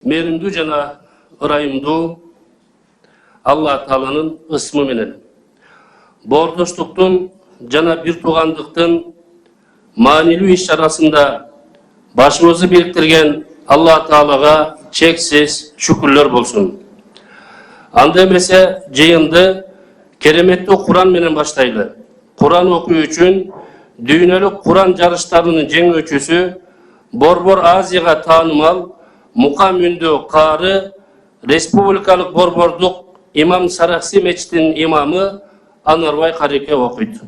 Meriндүү жана ырайымдуу Алла Тааланын ысмы менен. Боордоштуктун жана бир туугандыктын маанилүү иш-чарасында башыбызды бириктирген Алла Таалага чексиз шүкүрлөр болсун. Анда эмесе жыйынды кереметтүү Куран менен баштайлы. Куран окуу үчүн дүйнөлүк Куран жарыштарынын жеңүүчүсү Борбор Азияга таанымал Мукам үндүү каары республикалык борбордук Имам Саракси мечитинин имамы Анарбай Карике окуйт.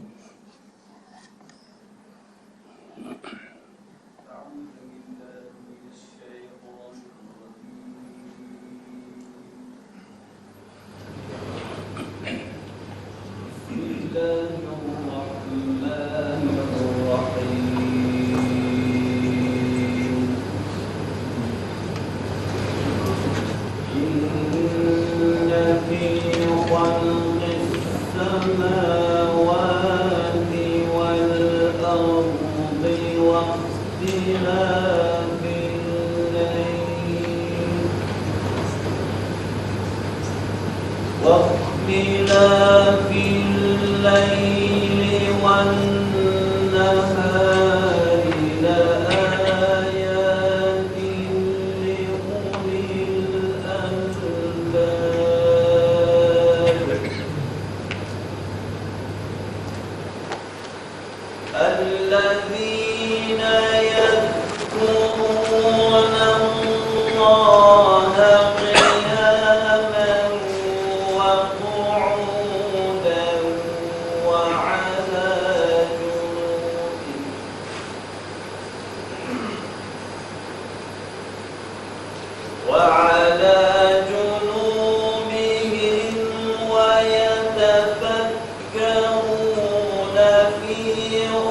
واختلاف الليل والنهار لآيات لأولي الألباب الذين يذكرون الله قياما وقعودا وعلى جنوبهم ويتفكرون في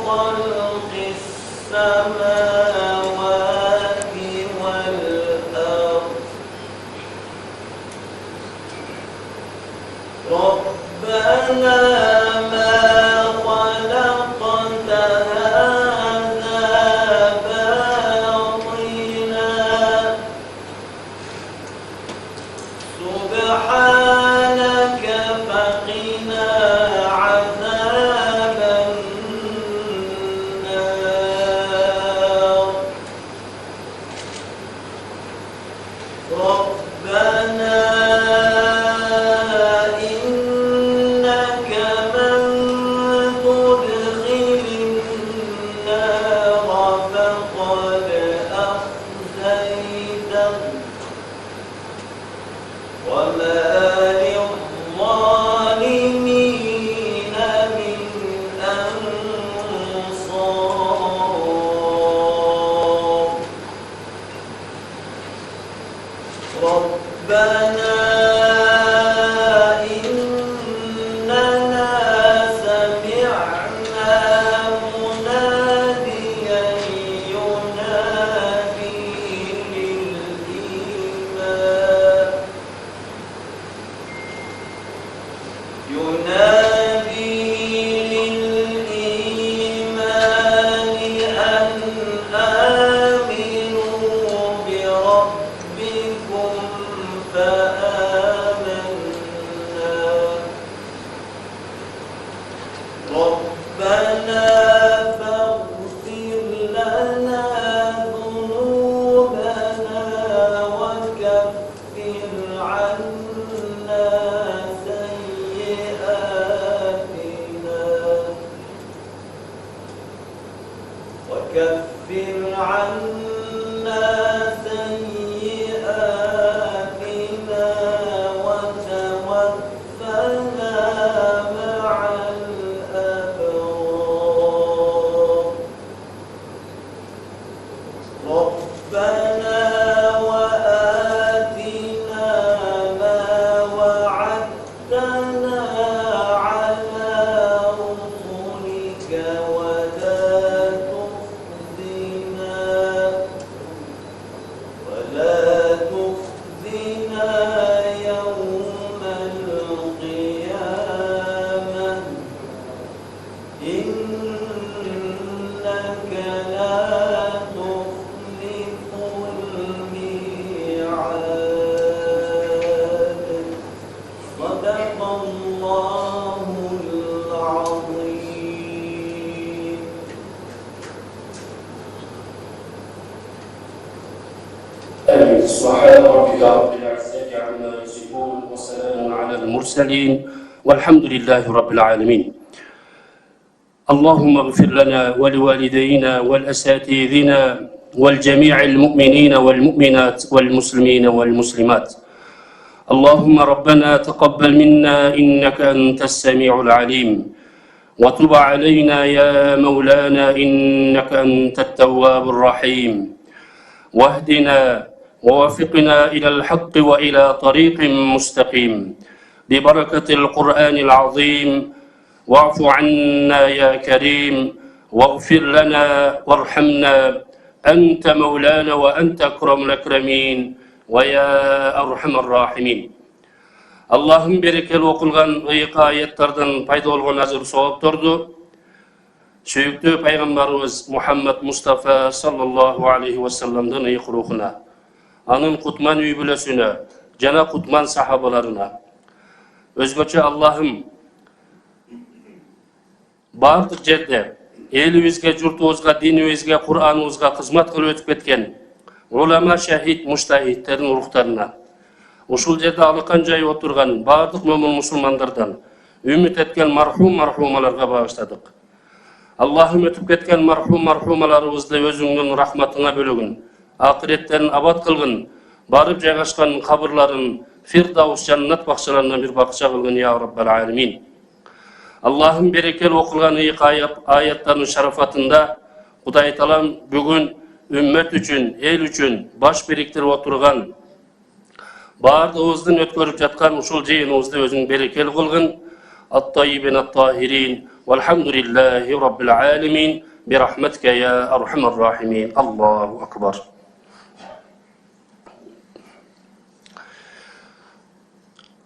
خلق السماوات والأرض ربنا ما خلقت هذا باطلا سبحانك فقنا عذاب النار ربنا إنك من تدخل النار فقد أخزيته وما للظالمين من أنصار ربنا إننا سمعنا مناديا ينادي للإيمان أن آمنوا بربكم فآمنوا سبحان ربك رب العزة عما يصفون وسلام على المرسلين والحمد لله رب العالمين. اللهم اغفر لنا ولوالدينا والأساتذتنا والجميع المؤمنين والمؤمنات والمسلمين والمسلمات. اللهم ربنا تقبل منا إنك أنت السميع العليم وتب علينا يا مولانا إنك أنت التواب الرحيم واهدنا ووفقنا إلى الحق وإلى طريق مستقيم ببركة القرآن العظيم. واعف عنا يا كريم واغفر لنا وارحمنا أنت مولانا وأنت أكرم الأكرمين ويا أرحم الراحمين. Allah'ın berekeli okulgan ıyık ayetlerden payda olğan azır soğuptordu. Süyüktü Peygamberimiz Muhammed Mustafa sallallahu aleyhi ve sellem'den ıyık ruhuna, anın kutman üybülesine, jana kutman sahabalarına, özgöçe Allah'ım bardıq жерде elibizge, jurtubuzga, dinibizge, Kur'anımızga kızmat kılıp ötüp ketken ulama, şahit, mujtahidlerin ruhlarına, ушул жерде алакан жайып отурган бардык момун мусулмандардан үмүт эткен мархум мархумаларга багыштадык. Аллахым өтүп кеткен мархум мархумаларыбызды өзүңдүн рахматыңа бөлөгүн, акыреттерин абад кылгын, барып жайгашкан кабырларын Фирдаус жаннат бакчаларынан бир бакча кылгын я Раббал Алемин. Аллахым берекелүү окулган ыйык аяттардын шарафатында Кудай Таалам бүгүн үммөт үчүн, эл үчүн баш бириктирип отурган бардығымыздың өткөрүп жатқан ушул жыйыныбызды өзүң берекелүү кылгын. Ат-тайибин ат-тахирин валхамдулиллахи раббил алемин бирахматика я архамар рахимин. Аллаху акбар.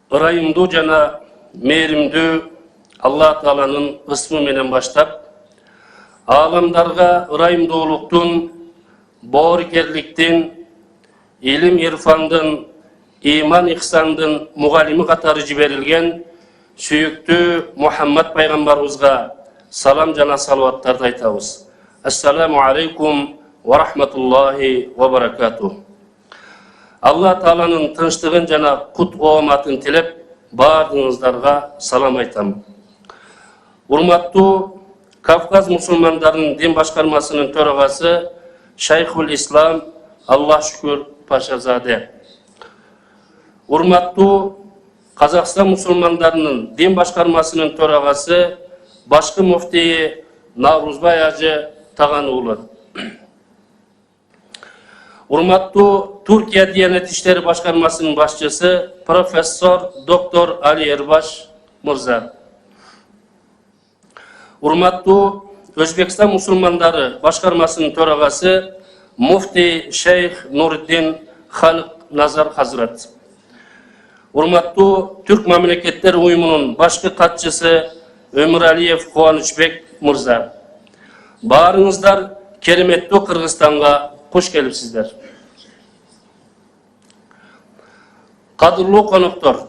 Ырайымдуу жана мээримдүү Аллах Тааланын ысмы менен баштап, ааламдарга ырайымдуулуктун, боорукерликтин, илим ирфандын, иман ихсандын мугалими катары жиберилген сүйүктүү Мухаммад пайгамбарыбызга салам жана салаваттарды айтабыз. Ассаламу алейкум ва рахматуллахи ва баракатух. Аллах Тааланын тынчтыгын жана кут ооматын тилеп, бардыгыңыздарга салам айтам. Урматтуу Кавказ мусулмандарынын дин башкармасынын төрагасы Шайхул Ислам Аллах шүкүр Пашазаде. Урматтуу Казакстан мусулмандарынын дин башкармасынын төрагасы башкы муфтийи Наурузбай ажы Таган уулу. Урматтуу Туркия Диянет иштери башкармасынын башчысы профессор доктор Али Эрбаш мырза. Урматтуу Өзбекстан мусулмандары башкармасынын төрагасы муфтий Шейх Нуриддин Халык Назар Хазрат. Урматтуу Түрк мамлекеттер уюмунун башкы катчысы Өмүралиев Кубанычбек мырза. Баарыңыздар кереметтүү Кыргызстанга кош келипсиздер. Кадырлуу коноктор,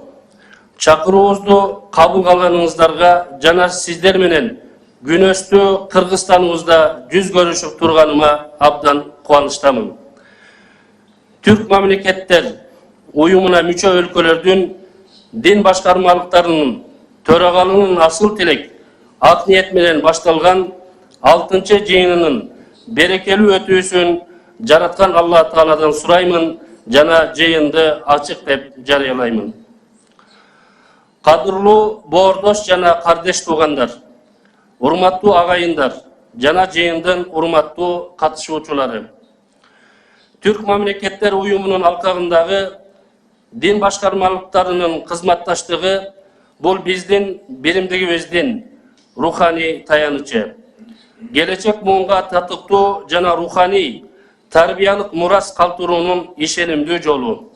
чакыруубузду кабыл кылганыңыздарга жана сиздер менен күнөстүү Кыргызстаныбызда жүз көрүшүп турганыма абдан кубанычтамын. Түрк мамлекеттер уюмуна мүчө өлкөлөрдүн дин башкармалыктарынын төрагалыгынын асыл тилек, ак ниет менен башталган 6-чы жыйынынын берекелүү өтүүсүн жараткан Аллах Тааладан сураймын жана жыйынды ачык деп жарыялаймын. Кадырлуу боордош жана кардеш туугандар, урматтуу агайындар жана жыйындын урматтуу катышуучулары. Түрк мамлекеттер уюмунун алкагындагы дин башкармалыктарынын кызматташтыгы бул биздин биримдигибиздин руханий таянычы. Келечек муунга татыктуу жана руханий тарбиялык мурас калтыруунун ишенимдүү жолу.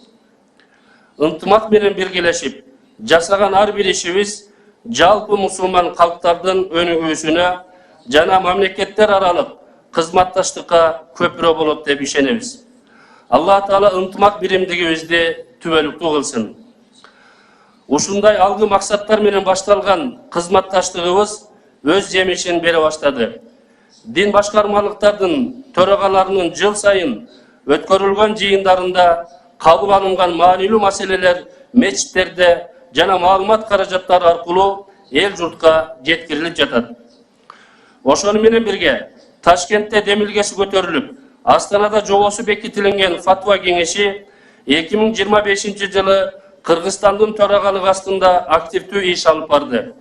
Ынтымак менен биргелешип жасаган ар бир ишибиз жалпы мусулман калктардын өнүгүүсүнө жана мамлекеттер аралык кызматташтыкка көпүрө болот деп ишенебиз. Аллах Таала ынтымак биримдигибизди түбөлүктүү кылсын. Ушундай алгы максаттар менен башталган кызматташтыгыбыз өз жемишин бере баштады. Дин башкармалыктардын төрагаларынын жыл сайын өткөрүлгөн жыйындарында кабыл алынган маанилүү маселелер мечиттерде жана маалымат каражаттары аркылуу эл журтка жеткирилип жатат. Ошону менен бирге Ташкентте демилгеси көтөрүлүп, Астанада жобосу бекитиленген фатва кеңеши 2025 жылы Кыргызстандын төрагалыгы астында активдүү иш алып барды.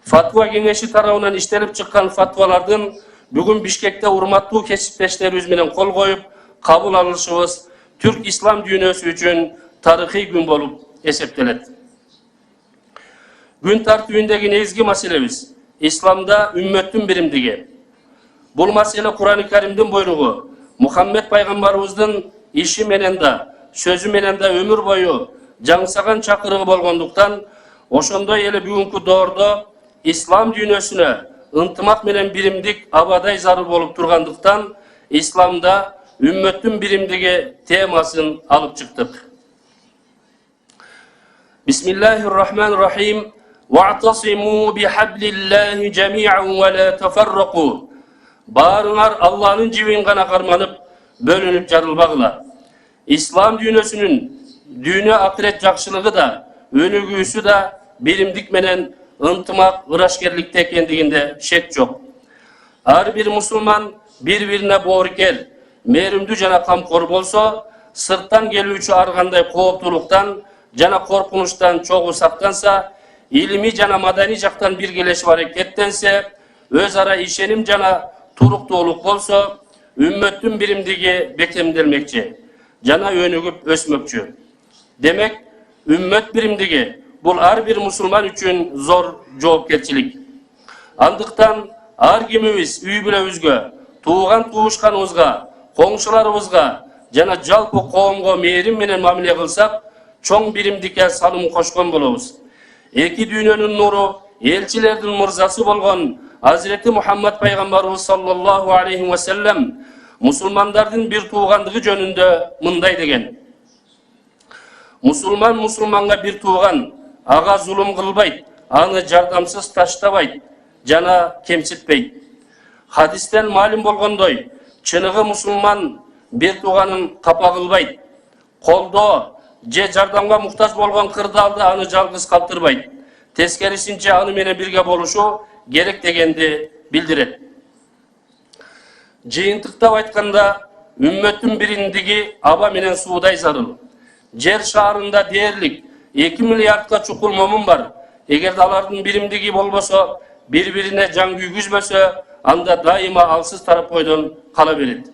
Фатва кеңеши тарабынан иштелип чыккан фатвалардын бүгүн Бишкекте урматтуу кесиптештерибиз менен кол коюп, кабыл алышыбыз түрк ислам дүйнөсү үчүн тарыхый күн болуп эсептелет. Күн тартибиндеги негизги маселебиз исламда үммөттүн биримдиги. Бул маселе Кур'ан-ы Каримдин буйругу, Мухаммед пайгамбарыбыздын иши менен да, сөзү менен да өмүр бою жаңсаган чакырыгы болгондуктан, ошондой эле бүгүнкү доордо ислам дүйнөсүнө ынтымак менен биримдик абадай зарыл болуп тургандыктан, исламда үммөттүн биримдиги темасын алып чыктык. Бисмиллахир-рахманир-рахим. Вa'тасиму бихаблиллахи жами'ан ва ла тафаррaqu. Барыңар Аллахнын жибин гана карманып, бөлүнүп жарылбагыла. Ислам дүйнөсүнүн дүйнө акырет жакшылыгы да, өнүгүүсү да биримдик менен ынтымак, ырашкерликте экендигинде шек жок. Ар бир мусулман бири-бирине боорукер, мээримдүү жана камкор болсо, сырттан келүүчү ар кандай кооптуулуктан жана коркунучтан чогуу сактанса, илимий жана маданий жактан биргелешип аракеттенсе, өз ара ишеним жана туруктуулук болсо, үммөттүн биримдиги бекемделмекчи жана өнүгүп өсмөкчү. Демек, үммөт биримдиги бул ар бир мусулман үчүн зор жоопкерчилик. Андыктан ар кимибиз үй бүлөбүзгө, тууган туушканыбызга, коңшуларыбызга жана жалпы коомго мээрим менен мамиле кылсак, чоң биримдикке салым кошкон болобуз. Эки дүйнөнүн нуру, элчилердин мырзасы болгон Азирети Мухаммад пайгамбарыбыз саллаллаху алейхи ва саллям мусулмандардын бир туугандыгы жөнүндө мындай деген: Мусулман мусулманга бир тууган, ага зулум кылбайт, аны жардамсыз таштабайт жана кемситпейт. Хадистен маалым болгондой, чыныгы мусулман бир тууганын капа кылбайт, колдоо же жардамга муктаж болгон кырдаалды аны жалгыз калтырбайт. Тескерисинче аны менен бирге болушу керек дегенди билдирет. Жыйынтыктап айтканда, үммөттүн биримдиги аба менен суудай зарыл. Жер шаарында дээрлик 2 миллиардка чукул момун бар. Эгерде алардын биримдиги болбосо, бири-бирине жан күйгүзбөсө, анда дайыма алсыз тарап койдон кала берет.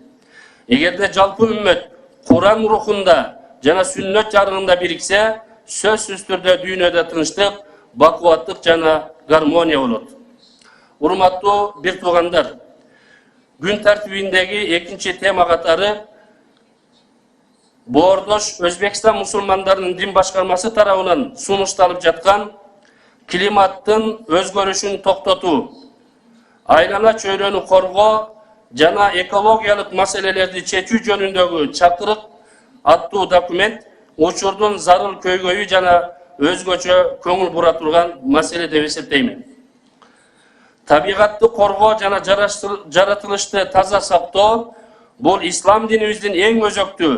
Эгерде жалпы үммөт Кур'ан рухунда жана сүннөт жарыгында бириксе, сөзсүз түрдө дүйнөдө тынчтык, бакубаттык жана гармония болот. Урматтуу бир туугандар, күн тартибиндеги экинчи тема катары Боордош Өзбекстан мусулмандарынын дин башкармасы тарабынан сунушталып жаткан климаттын өзгөрүшүн токтотуу, айлана чөйрөнү коргоо жана экологиялык маселелерди чечүү жөнүндөгү чакырык аттуу документ учурдун зарыл көйгөйү жана өзгөчө көңүл бура турган маселе деп эсептеймин. Табигатты коргоо жана жаратылышты таза сактоо бул ислам динибиздин эң өзөктүү,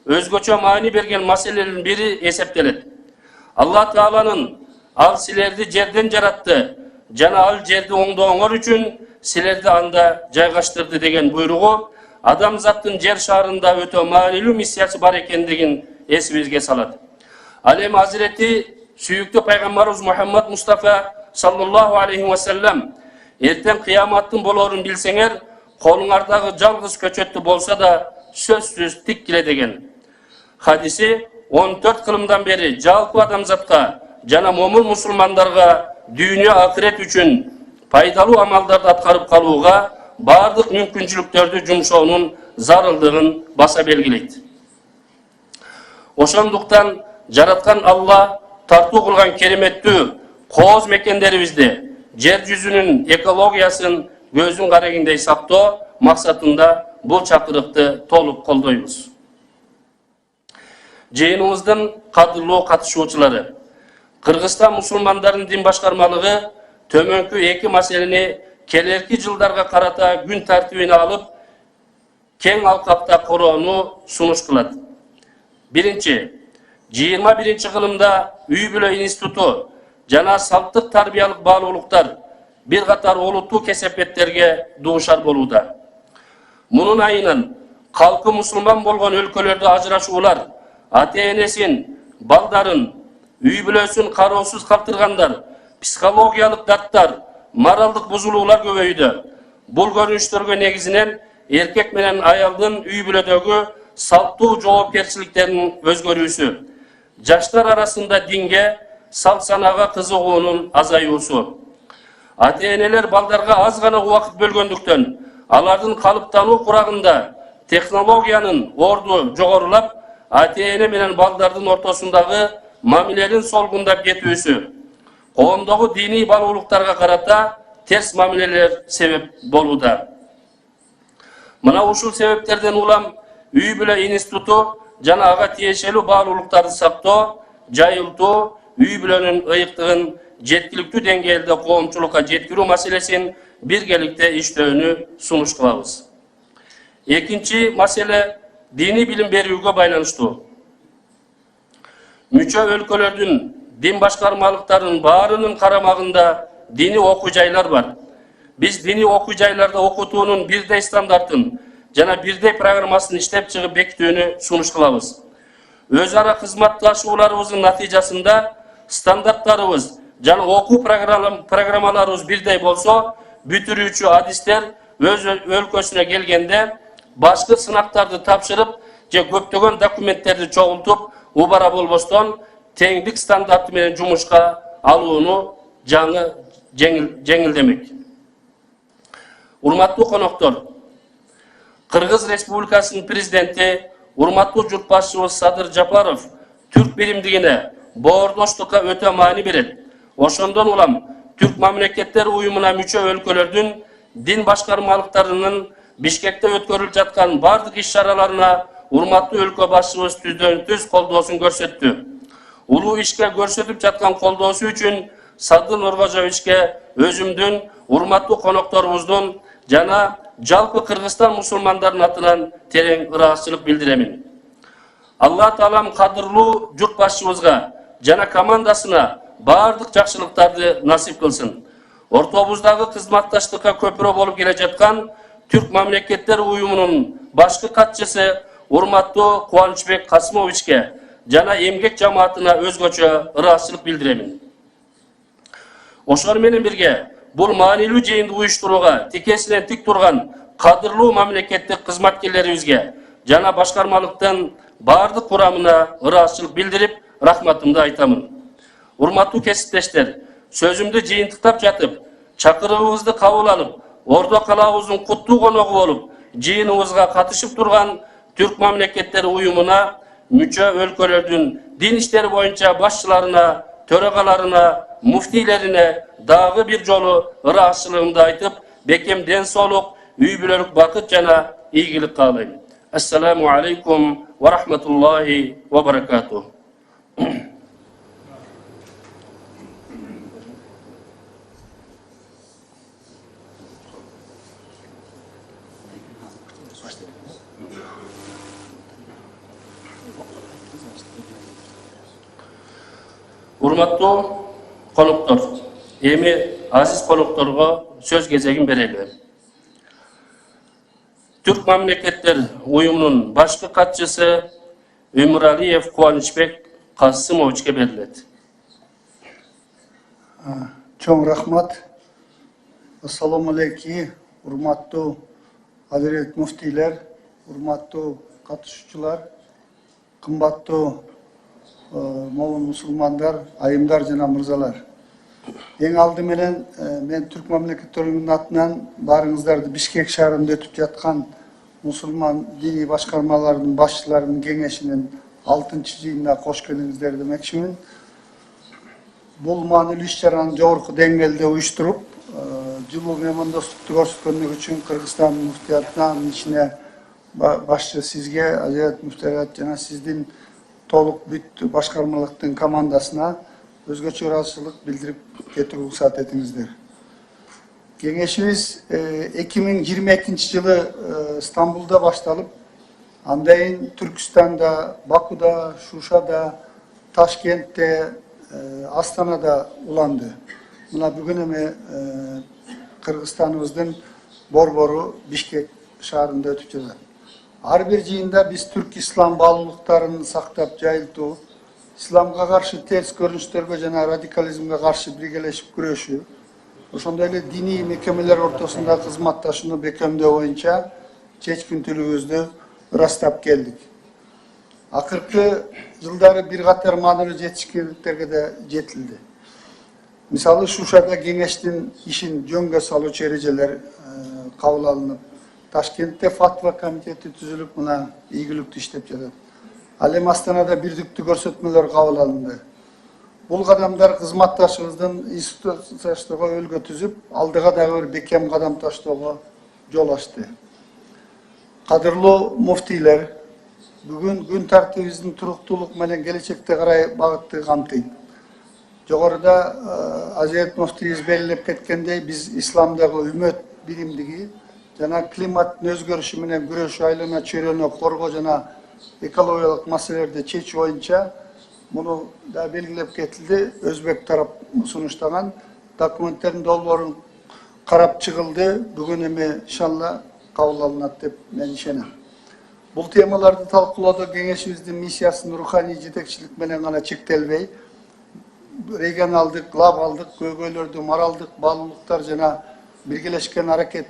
өзгөчө маани берген маселелердин бири эсептелет. Алла Тааланын ал силерди жерден жаратты жана ал жерди оңдооңор үчүн силерди анда жайгаштырды деген буйругу адамзаттын жер шаарында өтө маанилүү миссиясы бар экендигин эсибизге салат. Ал эми Азирети сүйүктүү пайгамбарыбыз Мухаммад Мустафа саллаллаху алейхи ва саллям эртең кыяматтын болоорун билсеңер, колуңардагы жалгыз көчөттү болса да сөзсүз тиккиле деген. Хадиси 14 кылымдан бери жалпы адамзатка жана момун мусулмандарга дүйнө акырет үчүн пайдалуу амалдарды аткарып калууга бардык мүмкүнчүлүктөрдү жумшоонун зарылдыгын баса белгилейт. Ошондуктан жараткан Алла тартуу кылган кереметтүү кооз мекендерибизди, жер жүзүнүн экологиясын көздүн карегиндей сактоо максатында бул чакырыкты толук колдойбуз. Жыйыныбыздын кадырлуу катышуучулары, Кыргызстан мусулмандарынын дин башкармалыгы төмөнкү эки маселени келерки жылдарга карата күн тартибине алып, кең алкапта короону сунуш кылат. Birinci, 21. kılımda Üy Büle İnstitutu jana salttыk tarbiyalыk bağlılıklar bir qatar oluttu kesepetlerge duuşar boluda. Munun ayının halkı musulman bolgan өлkөлөрдө ajrашуулар, ата-энесин, балдарын, үй бүлөсүн кароосуз калтыргандар, психологиялык даттар, моралдык бузулуулар көбөйдү. Бул көрүнүштөргө негизинен эркек менен аялдын үй бүлөдөгү салттуу жоопкерчиликтеринин өзгөрүүсү, жаштар арасында динге, салт санага кызыгуунун азаюусу. Ата-энелер балдарга аз гана убакыт бөлгөндүктөн, алардын калыптануу курагында технологиянын орду жогорулап, ата-эне менен балдардын ортосундагы мамиленин солгундап кетүүсү, коомдогу диний баалуулуктарга карата терс мамилелер себеп болууда. Мына ушул себептерден улам Үй Бүлө Институту жана ага тиешелүү баалуулуктарды сактоо, жайылтуу, үй бүлөнүн ыйыктыгын жеткиликтүү деңгээлде коомчулукка жеткирүү маселесин биргеликте иштөөнү сунуш кылабыз. Экинчи маселе dini bilim берүүгө байланыштуу. Мүчө өлкөлөрдүн дин башкармалыктарынын баарынын карамагында dini окуу жайлар бар. Биз dini окуу жайларда окутуунун бирдей стандартын жана бирдей программасын иштеп чыгып бекитүүнү сунуш кылабыз. Өз ара кызматташууларыбыздын натыйжасында стандарттарыбыз жана окуу программаларыбыз бирдей болсо, бүтүрүүчү адистер өз өлкөсүнө келгенде башкы сынактарды тапшырып же көптөгөн документтерди чогултуп, убара болбостон теңдик стандарты менен жумушка алууну жаңы жеңилдемек. Урматтуу коноктор, Кыргыз Республикасынын президенти, урматтуу журтбашчыбыз Садыр Жапаров түрк биримдигине, боордоштукка өтө маани берет. Ошондон улам Түрк мамлекеттер уюмуна мүчө өлкөлөрдүн дин башкармалыктарынын Бишкекте өткөрүлүп жаткан бардык иш-чараларына урматтуу өлкө башчыбыз түздөн-түз колдоосун көрсөттү. Улуу ишке көрсөтүп жаткан колдоосу үчүн Садыр Нургожовичке өзүмдүн, урматтуу конокторубуздун жана жалпы Кыргызстан мусулмандарынын атынан терең ыраазычылык билдиремин. Алла таалам кадырлуу журт башчыбызга жана командасына бардык жакшылыктарды насип кылсын. Ортобуздагы кызматташтыкка көпүрө болуп келе жаткан Türk Mamleketler Uyumu'nun başkı katçısı урматтуу Кубанычбек Касымовичке жана эмгек жамаатына өзгөчө ыраазычылык билдиремин. Ошол менен бирге бул маанилүү жыйынды уюштурууга тикесинен тик турган кадырлуу мамлекеттик кызматкерлерибизге жана башкармалыктын бардык курамына ыраазычылык билдирип, рахматымды айтамын. Урматтуу кесиптештер, сөзүмдү жыйынтыктап жатып, чакырыгыбызды кабыл алып, Ордо калабыбыздын куттуу коногу болуп, жыйыныбызга катышып турган Түрк мамлекеттер уюмуна, мүчө өлкөлөрдүн дин иштери боюнча башчыларына, төрагаларына, муфтийлерине дагы бир жолу ыраазычылыгымды айтып, бекем ден соолук, үй бүлөлүк бакыт жана ийгилик каалайм. Ассаламу алейкум ва рахматуллахи ва баракатух. Урматтуу коноктор, эми азиз конокторго сөз кезегин берели. Түрк мамлекеттер уюмунун башкы катчысы Өмүралиев Кубанычбек Касымовичке берилет. Чоң рахмат. Ассаламу алейкум, урматтуу адирет муфтийлер, урматтуу катышуучулар, кымбаттуу момун мусулмандар, айымдар жана мырзалар. Эң алды менен мен Түрк мамлекеттеринин атынан баарыңыздарды Бишкек шаарында өтүп жаткан мусулман диний башкармалардын башчыларынын кеңешинин 6-жыйынына кош келиңиздер демекчимин. Бул маанилүү иш-чараны жогорку деңгээлде уюштуруп, жылуу меймандостукту көрсөткөнүк үчүн Кыргызстан муфтиятынын ичине башчы сизге, Азият муфтият жана сиздин толук бүт башкармалыктын командасына өзгөчө ыраазычылык билдирип кетүүгө уруксат этиңиздер. Кеңешибиз 2022 жылы Стамбулда башталып, Andayın Türkistan'da, Baku'da, Şuşa'da, Taşkent'te, Astana'da ulandı. Buna bugün emi Kırgızistan'ımızın Borboru, Bişkek şaharında ötüp Har bir jıyında biz Türk İslam bağlılıklarını saktap jayıltуу, İslamga karşı ters görünüşlerge jana radikalizmge karşı birgeleşip күрөшүү, ошондой эле диний мекемелер ортосунда кызматташууну бекемдөө боюнча чечкинтүүлүгүбүздү ырастап келдик. Акыркы жылдары bir катар маанилүү жетишкендиктерге de жетилди. Мисалы Şuşa'da Кеңештин ишин жөнгө салуучу эрежелер кабыл алынып, Taşkent'te Fatva Komiteti түзүлүп мына ийгиликтүү иштеп жатат. Ал эми Астанада бирдиктүү көрсөтмөлөр кабыл алынды. Бул кадамдар кызматташыбыздын институтташууга өлгө түзүп, алдыга дагы бир бекем кадам таштоого жол ачты. Кадырлуу муфтийлер, бүгүн күн тартибибиздин туруктуулук менен келечекте карай багытты камтыйт. Жогоруда Азият муфтийибиз белгилеп кеткендей, биз исламдагы үмөт биримдиги жана климаттын өзгөрүшү менен күрөшүү, айлана чөйрөнү коргоо жана экологиялык маселелерди чечүү боюнча муну да белгилеп кетилди. Өзбек тарап сунуштаган документтердин долбоорун карап чыгылды. Бүгүн эми иншалла кабыл алынат деп мен ишенем. Бул темаларды талкуулоодо кеңешибиздин миссиясын руханий жетекчилик менен гана чектелбей, регионалдык, глобалдык көйгөйлөрдү моралдык баалуулуктар жана биргелешкен аракет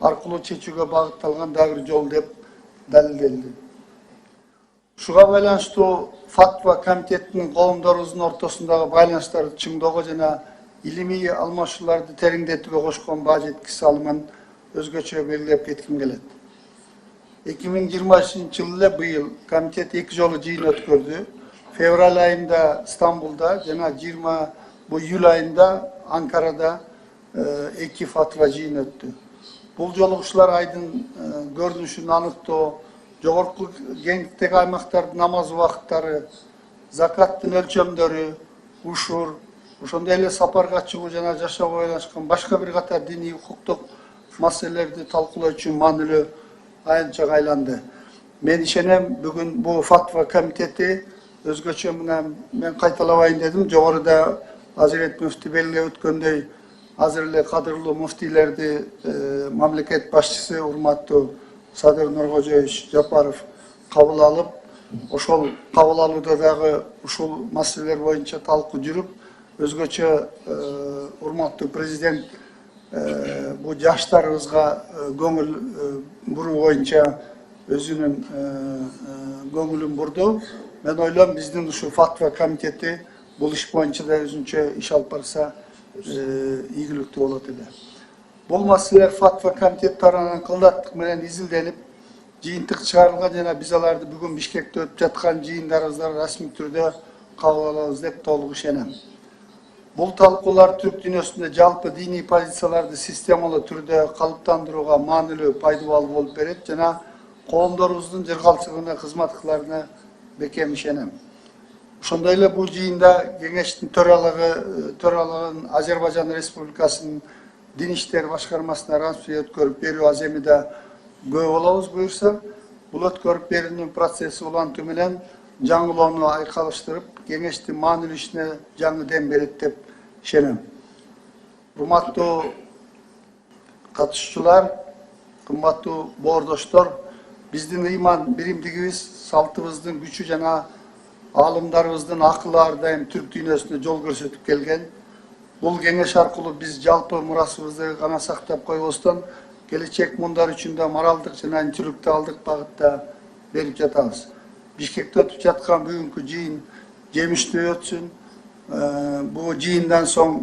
аркылуу чечүүгө багытталган дагы бир жол деп далилделди. Ушуга байланыштуу Fatva Komitetinin коомдорубуздун ортосундагы байланыштарды чыңдоого жана илимий алмашууларды тереңдетүүгө кошкон баа жетки салымын өзгөчө белгилеп кетким келет. 2020 жылы эле быйыл комитет 2 жолу жыйын өткөрдү. Февраль айында Стамбулда жана 20 бу июль айында Анкарада 2 Fatva жыйын өттү. Бул жолугушуулар айдын көрүнүшүн аныктоо, жогорку кеңдиктеги аймактардын намаз убакыттары, закаттын өлчөмдөрү, ушур, ошондой эле сапарга чыгуу жана жашоого байланышкан башка бир катар диний укуктук маселелерди талкуулоо үчүн маанилүү аянтчага айланды. Мен ишенем, бүгүн бул Fatva комитети өзгөчө менен мен кайталабайын дедим. Жогоруда Азирет муфти белгилеп өткөндөй, азыр эле кадырлуу муфтийлерди мамлекет башчысы урматтуу Садыр Нуркожоевич Жапаров кабыл алып, ошол кабыл алууда дагы ушул маселелер боюнча талкуу жүрүп, өзгөчө урматтуу президент бу жаштарыбызга көңүл буруу боюнча өзүнүн көңүлүн бурду. Мен ойлойм, биздин ушу Fatva комитети бул иш боюнча да өзүнчө иш алып барса ийгиликтүү болот эле. Бул маселелер Fatva комитет тарабынан кылдаттык менен изилденип, жыйынтык чыгарылган жана биз аларды бүгүн Бишкекте өтүп жаткан жыйындарыбызда расмий түрдө кабыл алабыз деп толук ишенем. Бул талкуулар Түрк дүйнөсүндө жалпы диний позицияларды системалуу түрдө калыптандырууга маанилүү пайдалуу болуп берет жана коомдорубуздун жыргалчылыгына кызмат кыларына бекем ишенем. Ошондой эле бул жыйында кеңештин төралыгын Азербайжан Республикасынын Дин иштери башкармасына расмий өткөрүп берүү аземида көй болобуз буюрса, бул өткөрүп берүүнүн процесси улантуу менен жаңылоону айкалыштырып, кеңештин маанилүү ишине жаңы дем берет деп ишенем. Урматтуу катышуучулар, кымбаттуу боордоштор, биздин ыйман биримдигибиз, салтыбыздын күчү жана аалымдарыбыздын акылы ар дайым түрк дүйнөсүнө жол көрсөтүп келген. Бул кеңеш аркылуу биз жалпы мурасыбызды гана сактап койбостон, келечек мундар үчүн да моралдык жана интеллектуалдык багытта берип жатабыз. Бишкекте өтүп жаткан бүгүнкү жыйын жемиштүү өтсүн. Бул жыйындан соң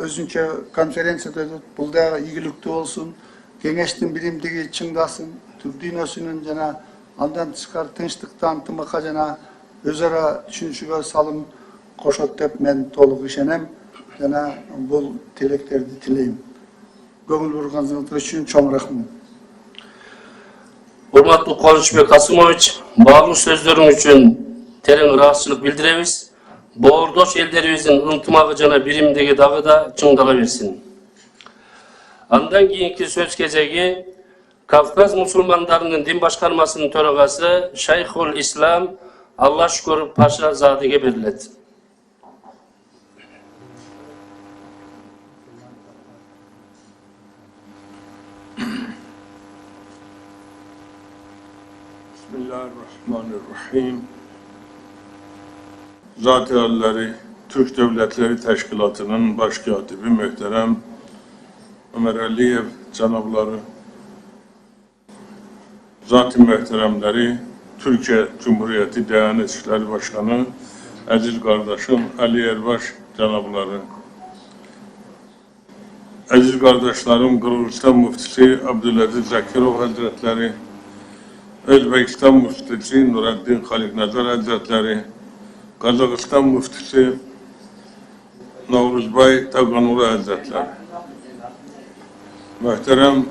өзүнчө конференция өтөт. Бул да ийгиликтүү болсун. Кеңештин биримдиги чыңдасын. Түрк дүйнөсүнүн жана андан тышкары тынчтыкта, ынтымакка жана өз ара түшүнүшүгө салым кошот деп мен толук ишенем. Жана бул тилектерди тилейм. Көңүл бурганыңыздар үчүн чоң рахмат. Урматтуу Кубанычбек Касымович, баалуу сөздөрүң үчүн терең ыраазычылык билдиребиз. Боордош элдерибиздин ынтымагы жана биримдиги дагы да чыңдала берсин. Андан кийинки сөз кезеги Kafkaz musulmanlarının din başkarmasının töragası Şeyhül İslam Allah şükür Paşa Zade'ye verildi. Bismillahirrahmanirrahim. Zat-ı Aliləri Türk Devletleri Teşkilatı'nın baş katibi muhterem Ömer Aliyev canabları, zat-ı muhteremleri, Türkiye Cumhuriyeti Diyanet İşleri Başkanı, aziz kardeşim Ali Erbaş canabları, aziz kardeşlerim Kırgızistan Müftisi Abdülaziz Zakirov Hazretleri, Özbekistan Müftisi Nureddin Haliknazar Hazretleri, Kazakistan Müftisi Navruzbay Taganulu Hazretleri, muhterem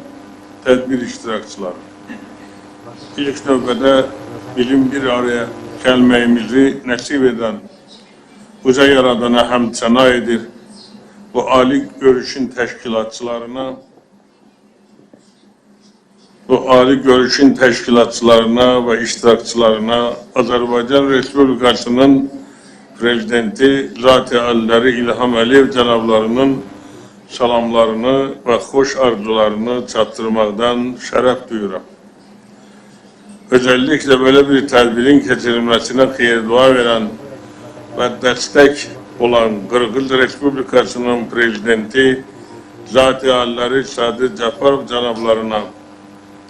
tedbir iştirakçıları, ilk növbədə bilim bir araya gelmeyimizi nasip eden, uca yaradana həmd səna edir, bu ali görüşün teşkilatçılarına, ve iştirakçılarına Azerbaycan Respublikası'nın Prezidenti Zat-ı Aliləri İlham Əliyev cənablarının salamlarını ve hoş arzularını çatdırmaqdan şərəf duyuram. Özellikle böyle bir tedbirin keçirilmesine xeyir-dua veren ve destek olan Kırgız Respublikası'nın Prezidenti Zat-ı Aliləri Sadı Cafarov cənablarına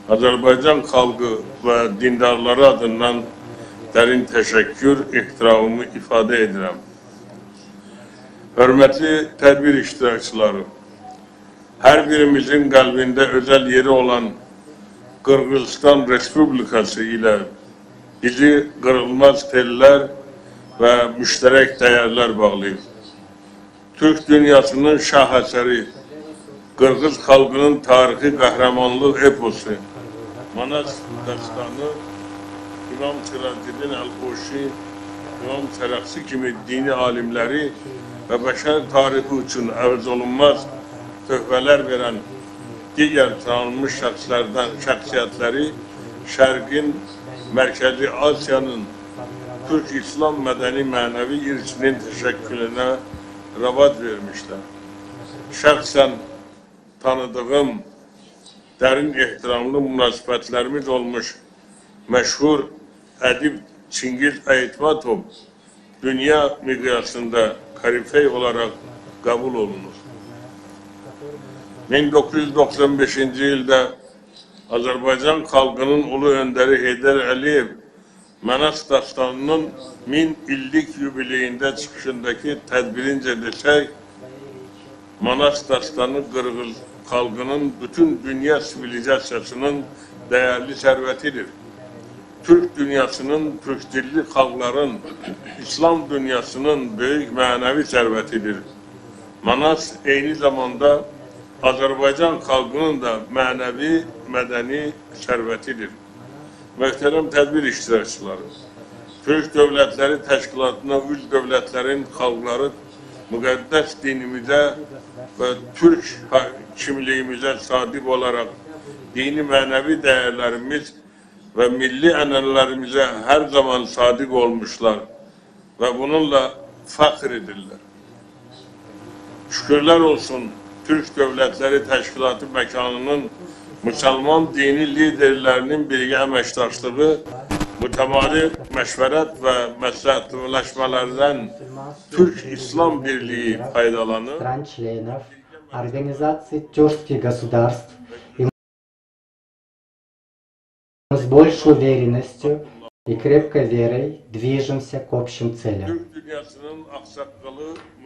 Azerbaycan halkı ve dindarları adından derin teşekkür, ihtiramımı ifade edirəm. Hürmetli tedbir iştirakçıları, her birimizin kalbinde özel yeri olan Kırgızistan Respublikası ile bizi kırılmaz teller ve müşterek değerler bağlıyız. Türk dünyasının şaheseri, Kırgız halkının tarihi kahramanlık eposu, Manas Dastanı, İmam Siracuddin El-Koşi, İmam Seraksi kimi dini alimleri ve beşer tarihi için əvəz olunmaz töhfələr veren diğer tanınmış şəxsiyyətləri Şərqin, Mərkəzi Asiyanın Türk İslam mədəni mənəvi irsinin təşəkkülünə rəvat vermişler. Şəxsən tanıdığım, derin ihtiramlı münasibətlərimiz olmuş meşhur edib Çingiz Aytmatov dünya miqyasında karifey olarak kabul olunur. 1995 yılda Azerbaycan halkının ulu önderi Heydər Əliyev Manas Dastanı'nın 1000 illik yübileyinde çıkışındaki tedbirince desək, Manas Dastanı Kırgız halkının bütün dünya sivilizasiyasının değerli servetidir. Türk dünyasının, Türk dilli halkların, İslam dünyasının büyük manevi servetidir. Manas aynı zamanda Azerbaycan halkının da manevi, medeni servetidir. Muhterem tedbir iştirakçıları, Türk Devletleri Teşkilatı'na üç devletlerin halkları mukaddes dinimize ve Türk kimliğimize sadık olarak dini manevi değerlerimiz ve milli enelerimize her zaman sadık olmuşlar ve bununla fakir edirler. Şükürler olsun Türk Devletleri Teşkilatı mekanının Müslüman dini liderlerinin birgə əməkdaşlığı, mütemadi meşveret ve məsləhətləşmələrdən Türk İslam Birliği faydalanır. Стран членов Организации тюркских государств, и мы с большей уверенностью и крепкой верой движемся к общим целям.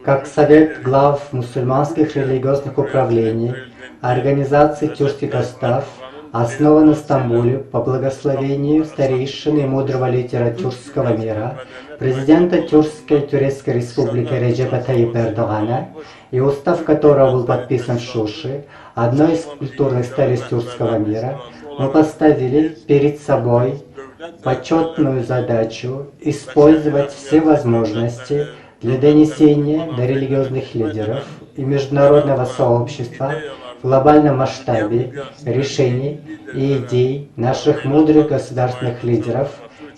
Как Совет глав мусульманских религиозных управлений, Организации тюркских государств основан в Стамбуле по благословению старейшины и мудрого лидера тюркского мира, президента Турецкой Республики Реджепа Таyyip Эрдогана, и устав которого был подписан в Шуши, одной из культурных столиц тюркского мира, мы поставили перед собой почетную задачу использовать все возможности для донесения до религиозных лидеров и международного сообщества глобальном масштабе решений и идей наших мудрых государственных лидеров,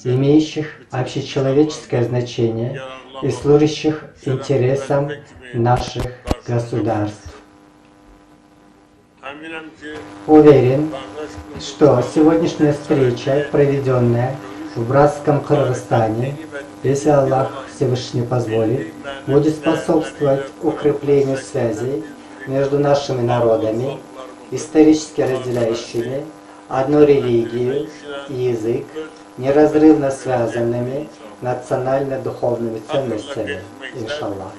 имеющих общечеловеческое значение и служащих интересам наших государств. Əminəm ki, Уверен, qardaş что сегодняшняя встреча, проведенная в братском Кыргызстане, если Аллах Всевышний позволит, будет способствовать укреплению связей между нашими народами, исторически разделяющими одну религию и язык, неразрывно связанными национально-духовными ценностями, иншаллах.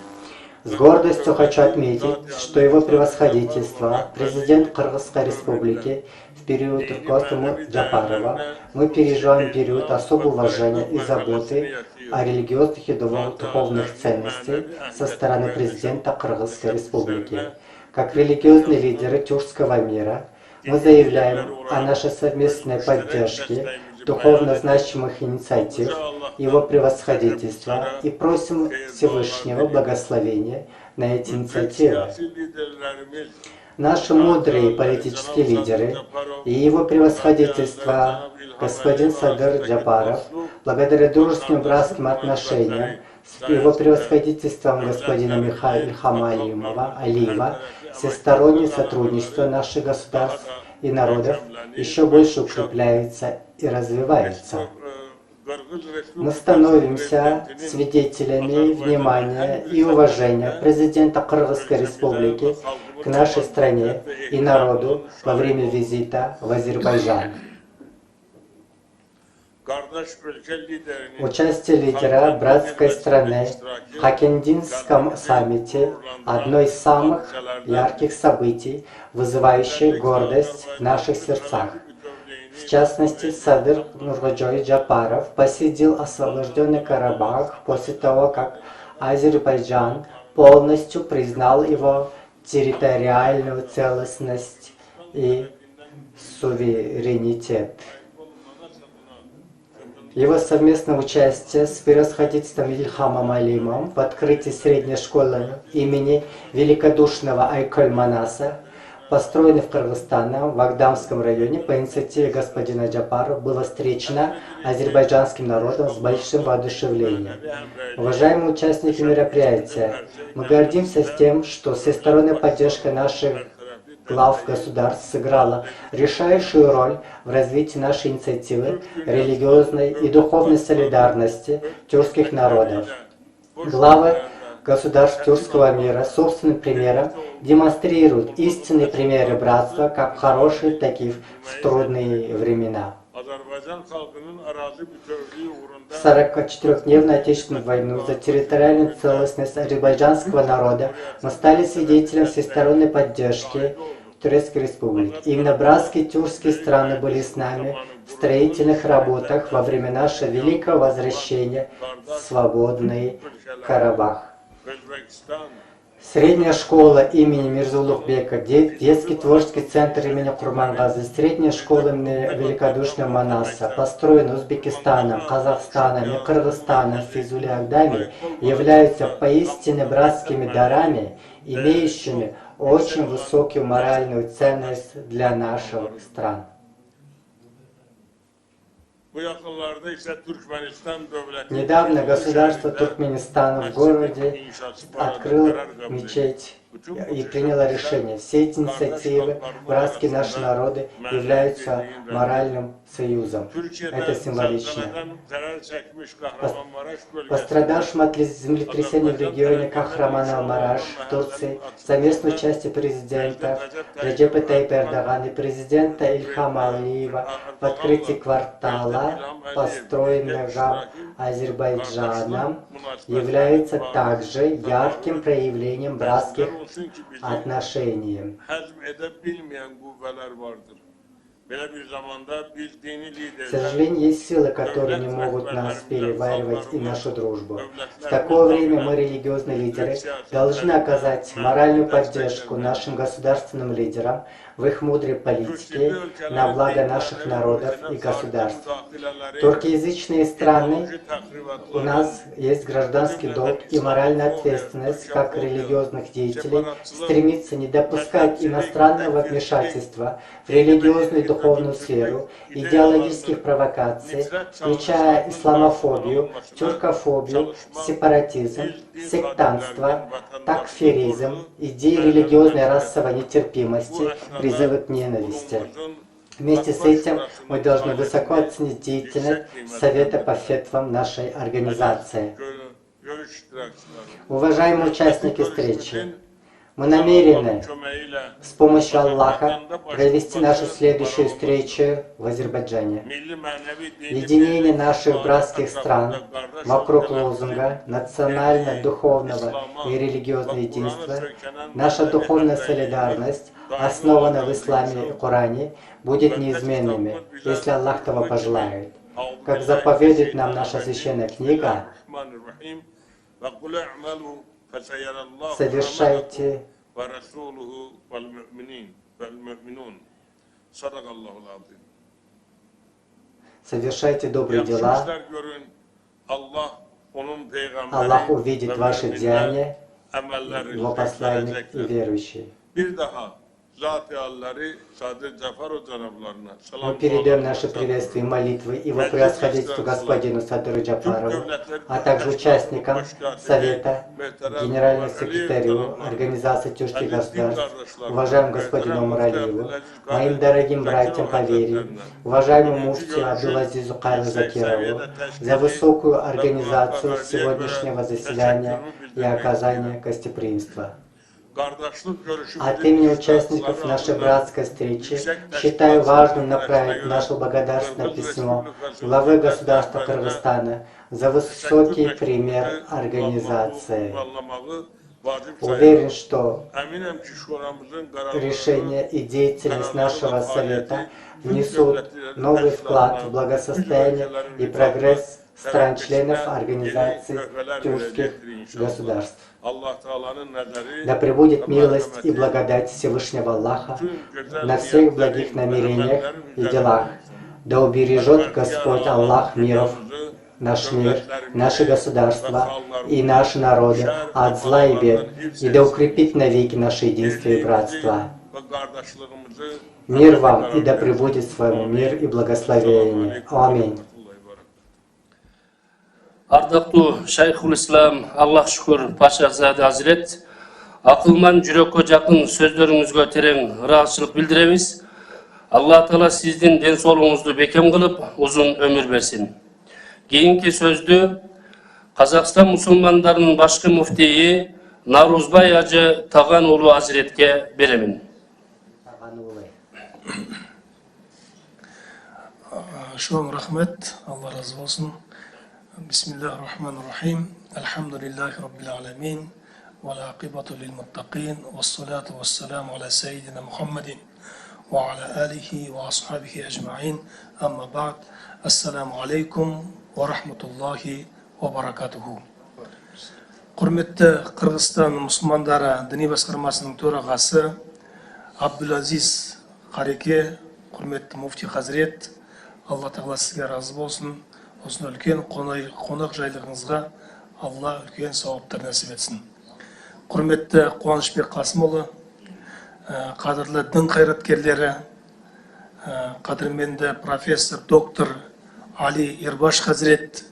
С гордостью хочу отметить, что его превосходительство, президент Кыргызской республики, в период руководства Джапарова, мы переживаем период особого уважения и заботы о религиозных и духовных ценностях со стороны президента Кыргызской республики. Как религиозные лидеры тюркского мира, мы заявляем о нашей совместной поддержке духовно значимых инициатив его превосходительства и просим Всевышнего благословения на эти инициативы. siyasi liderlərimiz Наши мудрые политические лидеры и его превосходительство господин Садыр Джапаров, благодаря дружеским братским отношениям с его превосходительством господина Ильхама Алиева, всестороннее сотрудничество наших государств и народов еще больше укрепляется и развивается. Мы становимся свидетелями внимания и уважения президента Кыргызской республики к нашей стране и народу во время визита в Азербайджан. qardaş ölkə liderinin Участие лидера братской страны в Хакендинском саммите – одно из самых ярких событий, вызывающих гордость в наших сердцах. В частности, Садыр Нургаджой Джапаров посетил освобожденный Карабах после того, как Азербайджан полностью признал его территориальную целостность и суверенитет. Его совместное участие с превосходительством Ильхамом Алиевым в открытии средней школы имени великодушного Айкуль Манаса, построенной в Кыргызстане, в Агдамском районе, по инициативе господина Джапарова, было встречено азербайджанским народом с большим воодушевлением. Уважаемые участники мероприятия, мы гордимся тем, что всесторонняя поддержка наших глав государств сыграла решающую роль в развитии нашей инициативы религиозной и духовной солидарности тюркских народов. Главы государств тюркского мира собственным примером демонстрируют истинные примеры братства как в хорошие, так и в трудные времена. Azərbaycan xalqının ərazi bütövlüyü uğrunda В 44-дневную Отечественную войну за территориальную целостность азербайджанского народа мы стали свидетелем всесторонней поддержки Турецкой Республики. Именно братские тюркские страны были с нами в строительных работах во время нашего великого возвращения в свободный Карабах. Özbəkistan, Средняя школа имени Мирзулукбека, детский творческий центр имени Курмангазы, средняя школа имени Великодушного Манаса, построенные Узбекистаном, Казахстаном и Кыргызстаном в Физуле Агдаме, являются поистине братскими дарами, имеющими очень высокую моральную ценность для наших стран. bu yaxınlarda isə Türkmenistan dövləti Недавно государство Туркменистана в городе открыл мечеть и приняло решение. Все эти инициативы, братские наши народы, являются моральным союзом. Это символично. Zəlzələdən zərər çəkmiş Kahramanmaraş bölgəsində Пострадавшим от землетрясения в регионе Кахраман-Ал-Мараш в Турции совместное участие президента Реджепа Тайипа Эрдогана и президента Ильхама Алиева в открытии квартала, построенного Азербайджаном, является также ярким проявлением братских отношений. həzm edə bilməyən qüvvələr vardır. Belə bir zamanda biz dini К liderlər сожалению, есть силы, которые не могут нас переваривать и нашу дружбу. В такое время мы, религиозные лидеры, должны оказать моральную поддержку нашим государственным лидерам, в их мудрой политике на благо наших народов и государств. Туркоязычные страны, у нас есть гражданский долг и моральная ответственность как религиозных деятелей стремиться не допускать иностранного вмешательства в религиозную и духовную сферу, идеологических провокаций, включая исламофобию, тюркофобию, сепаратизм, сектантство, такфиризм, идеи религиозной и расовой нетерпимости, призывы к ненависти. Вместе с этим мы должны высоко оценить деятельность Совета по фетвам нашей организации. Уважаемые участники встречи, мы намерены с помощью Аллаха провести нашу следующую встречу в Азербайджане. Единение наших братских стран вокруг лозунга национально-духовного и религиозного единства, наша духовная солидарность, основанная в исламе и Коране, будет неизменными, если Аллах того пожелает. Как заповедует нам наша священная книга, совершайте добрые дела, Аллах увидит ваши деяния, Его посланник и верующие. Мы передаем наши приветствия и молитвы Его превосходительству господину Садыру Джафарову, а также участникам Совета, генеральному секретарю Организации тюркских государств, уважаемому господину Умаралиеву, моим дорогим братьям по вере, уважаемому муфти Абдулазизу Карлу Закирову за высокую организацию сегодняшнего заседания и оказание гостеприимства. От имени участников нашей братской встречи считаю важным направить наше благодарственное письмо главы государства Кыргызстана за высокий пример организации. Уверен, что решение и деятельность нашего Совета внесут новый вклад в благосостояние и прогресс стран-членов Организации тюркских государств. Да пребудет милость и благодать Всевышнего Аллаха на всех благих намерениях и делах. Да убережет Господь Аллах миров, наш мир, наше государство и наши народы от зла и бед, и да укрепит навеки наше единство и братство. Мир вам, и да пребудет с вами мир и благословение. Аминь. Ардактуу Шайхул Ислам, Аллах шүкүр, Пашазаде Азирет, акылман жүрөккө жакын сөздөрүңүзгө терең ыраазычылык билдиребиз. Аллах Таала сиздин ден соолугуңузду бекем кылып, узун өмүр берсин. Кийинки сөздү Казакстан мусулмандарынын башкы муфтийи Нарузбай Ажы Таган уулу Азиретке беремин. Шоң рахмет, Алла разы болсын. Бисмиллахир-рахманир-рахим. Алхамдулиллахи раббил аламин. Вал-акибату лил-муттакин. Вассалату вассаламу аля сайидина Мухаммадин. Ва аля алихи ва асхабихи аджмаин. Амма ба'д. Ассаламу алейкум ва рахматуллахи ва баракатуху. Құрметті Қырғызстан мұсылмандары діни басқармасының төрағасы Абдулазиз Қареке, құрметті муфти Хазірет, Алла Тағала сізге разы болсын. Осыны үлкен қонақ жайлығыңызға Алла үлкен сауаптар нәсіп етсін. Құрметті Қуанышбек Қасымұлы, қадірлі дін қайраткерлері, қадірменді профессор, доктор Али Ирбаш Хазірет,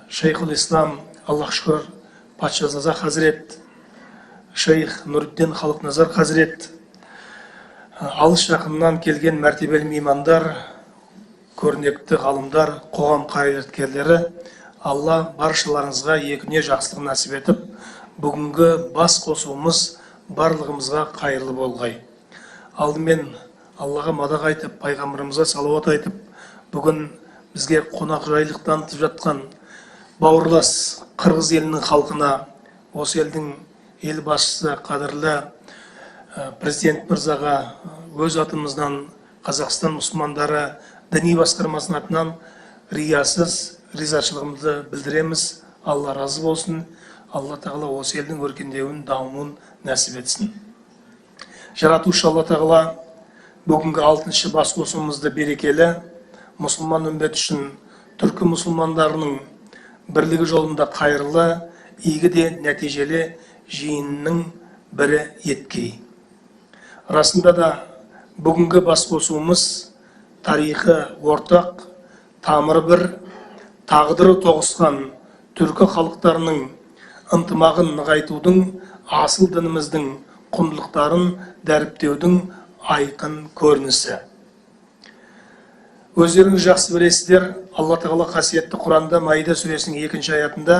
Шейхул Ислам, Аллах шүкір, Патшазаза Хазірет, Шейх Нұриддин Халықназар Хазірет, алыс жақыннан келген мәртебелі меймандар, көрнекті ғалымдар, қоғам қайраткерлері, Алла баршаларыңызға екіне жақсылық нәсіп етіп, бүгінгі бас қосуымыз барлығымызға қайырлы болғай. Алдымен Аллаға мадақ айтып, пайғамбарымызға салауат айтып, бүгін бізге қонақ жайлықтан жатқан бауырлас Қырғыз елінің халқына, осы елдің ел басшысы қадірлі президент мырзаға өз атымыздан Қазақстан мұсылмандары діни басқармасының атынан риясыз ризашылығымызды білдіреміз. Алла разы болсын. Алла Тағала осы елдің өркендеуін, дамуын нәсіп етсін. Жаратушы Алла Тағала бүгінгі 6-шы бас қосуымызды берекелі, мұсылман үмбет үшін түркі мұсылмандарының бірлігі жолында қайырлы, игі де нәтижелі жиынның бірі еткей. Расында да бүгінгі бас қосуымыз тарихы ортақ, тамыры бір, тағдыры тоғысқан түркі халықтарының ынтымағын нығайтудың, асыл дініміздің құндылықтарын дәріптеудің айқын көрінісі. Өздеріңіз жақсы білесіздер, Алла Тағала қасиетті Құранда Маида сүресінің 2-ші аятында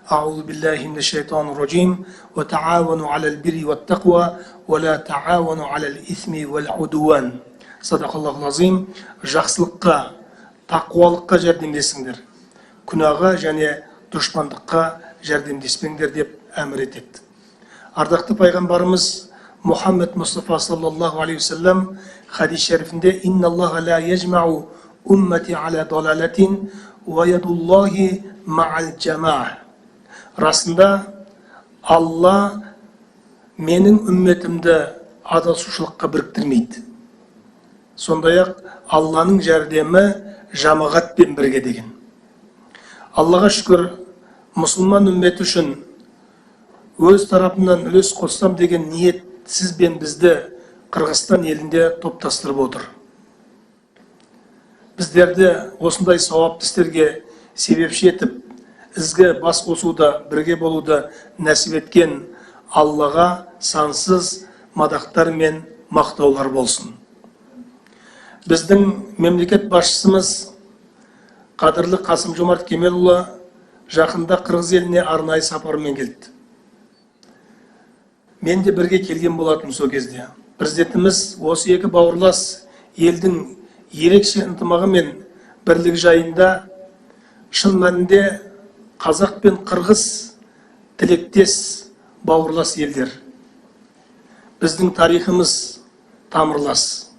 Аузу биллахи минаш шайтанир раджим ва таавану алал бирри ват тақва ва ла таавану алал исми вал удуан. Садақаллахул азим. Жақсылыққа, тақуалыққа жәрдемдесіңдер, күнәға және дұшпандыққа жәрдемдеспеңдер деп әмір етеді. Ардақты пайғамбарымыз Мұхаммед Мұстафа саллаллаху алейхи вассалам хадис шәрифінде инналлаха ла яжмау уммати аля далалатин ва ядуллахи ма'ал джамаа. Расында Алла менің үмметімді адасушылыққа біріктірмейді. Сондай-ақ Алланың жәрдемі жамағатпен бірге деген. Аллаға шүкір, мұсылман үмметі үшін өз тарапынан үлес қоссам деген ниет сіз бен бізді Қырғызстан елінде топтастырып отыр. Біздерді осындай сауапты істерге себепші етіп, ізгі бас қосуда, бірге болуды нәсіп еткен Аллаға сансыз мадақтар мен мақтаулар болсын. Біздің мемлекет басшысымыз қадірлі Қасым-Жомарт Кемелұлы жақында Қырғыз еліне арнайы сапармен келді. Мен де бірге келген болатын сол кезде. Президентіміз осы екі бауырлас елдің ерекше ынтымағы мен бірлігі жайында шын мәнінде қазақ пен қырғыз тілектес бауырлас елдер. Біздің тарихымыз тамырлас.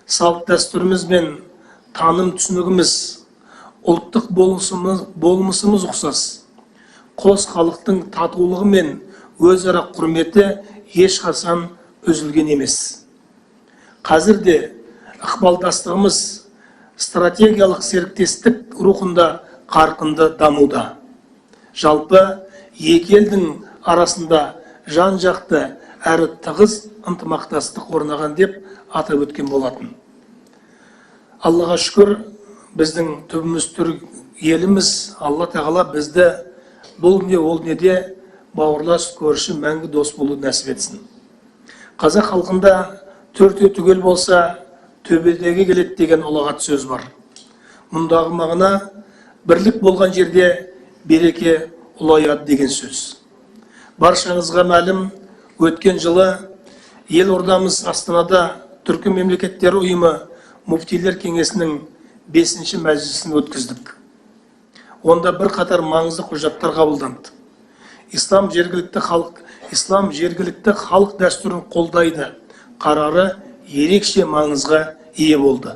Салт дәстүріміз бен таным түсінігіміз, ұлттық болмысымыз ұқсас. Қос халықтың татулығы мен өзара құрметі ешқашан үзілген емес. Қазір де ықпалдастығымыз стратегиялық серіктестік рухында қарқынды дамуда. Жалпы екі елдің арасында жан-жақты әрі тығыз ынтымақтастық орнаған деп атап өткен болатын. Аллаға шүкір, біздің түбіміз түрік еліміз, Алла Тағала бізді бұл не ол неде бауырлас көрші мәңгі дос болу нәсіп етсін. Қазақ халқында төртеу түгел болса, төбедегі келеді деген ұлағат сөз бар. Мұндағы мағына бірлік болған жерде береке ұлаяды деген сөз. Баршаңызға мәлім, өткен жылы елордамыз Астанада Түркі мемлекеттері ұйымы Мүфтилер кеңесінің 5-ші мәжілісін өткіздік. Онда бір қатар маңызды құжаттар қабылданды. Ислам жергілікті халық дәстүрін қолдайды қарары ерекше маңызға ие болды.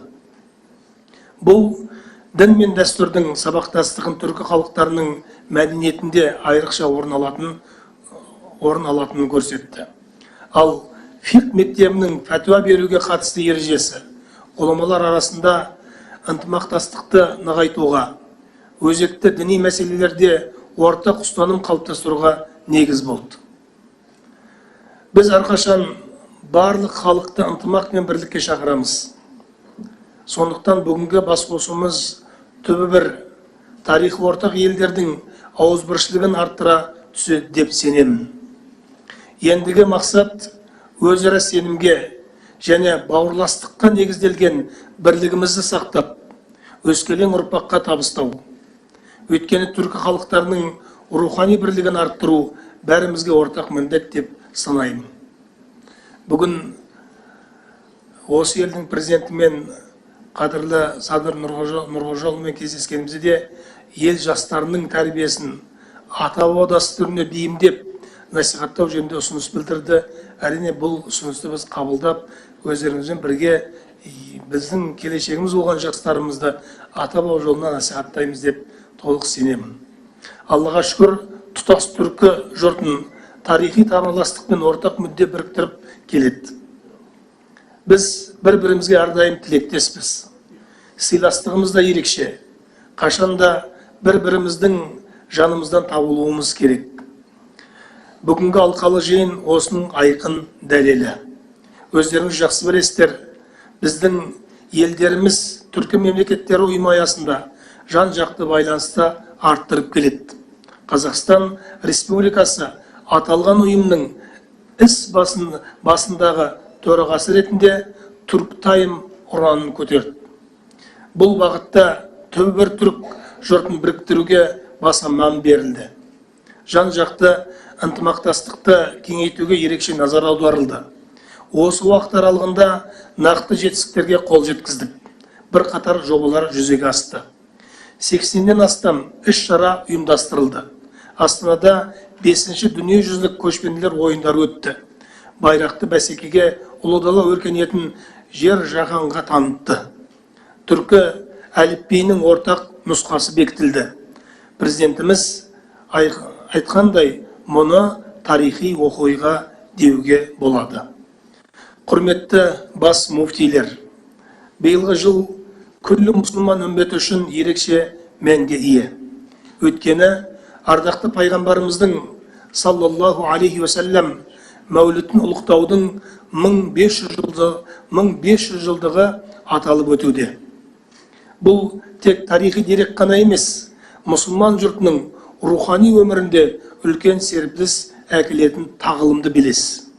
Бұл дін мен дәстүрдің сабақтастығын түркі халықтарының мәдениетінде айрықша орын алатынын көрсетті. Ал фиқ мектебінің фәтуа беруге қатысты ережесі ғұламалар арасында ынтымақтастықты нығайтуға, өзекті діни мәселелерде ортақ ұстаным қалыптастыруға негіз болды. Біз әрқашан барлық халықты ынтымақ мен бірлікке шақырамыз. Сондықтан бүгінгі бас қосуымыз түбі бір тарихы ортақ елдердің ауызбіршілігін арттыра түседі деп сенемін. Ендігі мақсат өзара сенімге және бауырластыққа негізделген бірлігімізді сақтап, өскелең ұрпаққа табыстау. Өйткені түркі халықтарының рухани бірлігін арттыру бәрімізге ортақ міндет деп санаймын. Бүгін осы елдің президентімен қадірлі Садыр Нұрғожаұлымен кездескенімізде ел жастарының тәрбиесін ата-баба дәстүріне бейімдеп насихаттау жөнінде ұсыныс білдірді. Әрине бұл ұсынысты біз қабылдап, өздеріңізбен бірге біздің келешегіміз болған жастарымызды ата-баба жолына насихаттаймыз деп толық сенемін. Аллаға шүкір, тұтас түркі жұртын тарихи тамырластық пен ортақ мүдде біріктіріп келеді. Біз бір-бірімізге әрдайым тілектеспіз. Сыйластығымыз да ерекше. Қашанда бір-біріміздің жанымыздан табылуымыз керек. Бүгінгі алқалы жиын осының айқын дәлелі. Өздеріңіз жақсы білесіздер, біздің елдеріміз түркі мемлекеттері ұйымы аясында жан-жақты байланысты арттырып келеді. Қазақстан Республикасы аталған ұйымның іс басындағы төрағасы ретінде Түрктайм ұранын көтерді. Бұл бағытта түбір түрік жұртын біріктіруге баса мән берілді. Жан-жақты ынтымақтастықты кеңейтуге ерекше назар аударылды. Осы уақыт аралығында нақты жетістіктерге қол жеткіздік. Бір қатар жобалар жүзеге асты. 80-ден астам іс-шара ұйымдастырылды. Астанада 5-ші дүниежүзілік көшпенділер ойындары өтті. Байрақты бәсекеге ұлы дала өркениетін жер жаһанға танытты. Түркі әліпбиінің ортақ нұсқасы бекітілді. Президентіміз айтқандай, мұны тарихи оқиға деуге болады. Құрметті бас муфтилер, биылғы жыл күллі мұсылман үмбеті үшін ерекше мәнге ие. Өткені ардақты пайғамбарымыздың саллаллаху алейхи уассалям мәулітін ұлықтаудың 1500 жылдығы аталып өтуде. Бұл тек тарихи дерек қана емес, мұсылман жұртының рухани өмірінде үлкен серпіліс әкелетін тағылымды белес.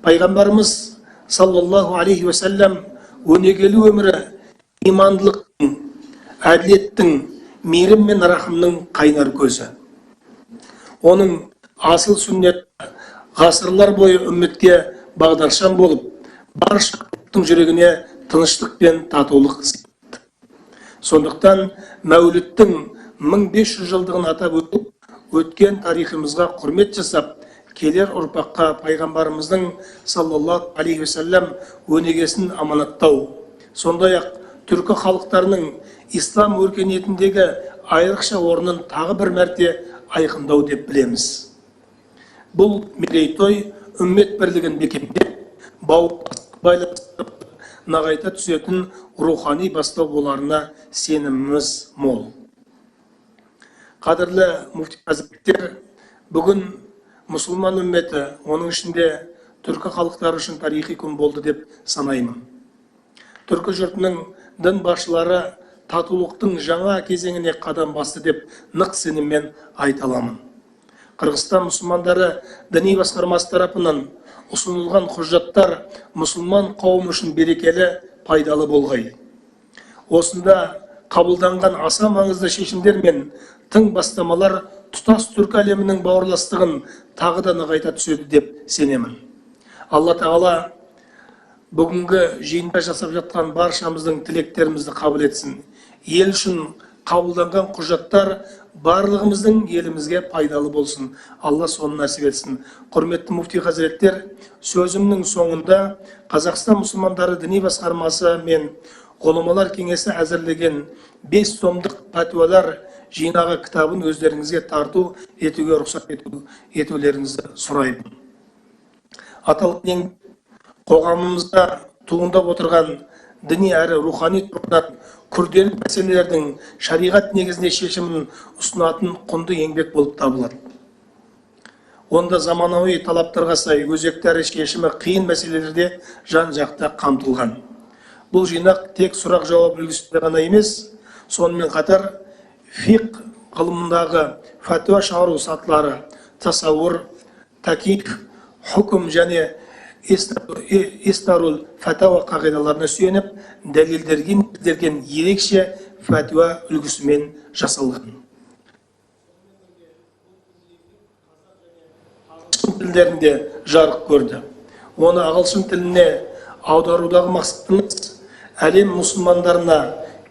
Пайғамбарымыз саллаллаху алейхи уассалям өнегелі өмірі имандылықтың, әділеттің, мейірім мен рахымның қайнар көзі. Оның асыл сүннет ғасырлар бойы үмметке бағдаршам болып, барша ұлттың жүрегіне тыныштық пен татулық сыйлады. Сондықтан мәуліттің 1500 жылдығын атап өтіп, өткен тарихымызға құрмет жасап, келер ұрпаққа пайғамбарымыздың саллаллаху алейхи уассалям өнегесін аманаттау, сондай-ақ түркі халықтарының ислам өркениетіндегі айрықша орнын тағы бір мәрте айқындау деп білеміз. Бұл мерейтой үммет бірлігін бекемдеп, бауырластық байланыстырып, нығайта түсетін рухани бастау боларына сеніміміз мол. Қадірлі муфти хазіреттер, бүгін мұсылман үмметі, оның ішінде түркі халықтары үшін тарихи күн болды деп санаймын. Түркі жұртының дін басшылары татулықтың жаңа кезеңіне қадам басты деп нық сеніммен айта аламын. Қырғызстан мұсылмандары діни басқармасы тарапынан ұсынылған құжаттар мұсылман қауым үшін берекелі, пайдалы болғай. Осында қабылданған аса маңызды шешімдер мен тың бастамалар тұтас түркі әлемінің бауырластығын тағы да нығайта түседі деп сенемін. Алла Тағала бүгінгі жиында жасап жатқан баршамыздың тілектерімізді қабыл етсін. Ел үшін қабылданған құжаттар барлығымыздың елімізге пайдалы болсын. Алла соны нәсіп етсін. Құрметті муфти хазіреттер, сөзімнің соңында Қазақстан мұсылмандары діни басқармасы мен ғұламалар кеңесі әзірлеген 5 томдық пәтуалар жинағы кітабын өздеріңізге тарту етуге рұқсат етулеріңізді сұраймын. Аталған қоғамымызда туындап отырған діни әрі рухани тұрғыдан күрделі мәселелердің шариғат негізінде шешімін ұсынатын құнды еңбек болып табылады. Онда заманауи талаптарға сай өзекті әрі шешімі қиын мәселелерде жан-жақты қамтылған. Бұл жинақ тек сұрақ-жауап үлгісінде ғана емес, сонымен қатар фиқ ғылымындағы фәтуа шығару сатылары, тасауыр, такик, хукм және истарул фәтауа қағидаларына сүйеніп, дәлелдерге негізделген ерекше фәтуа үлгісімен жасалған. Ағылшын тілдерінде жарық көрді. Оны ағылшын тіліне аударудағы мақсатымыз әлем мұсылмандарына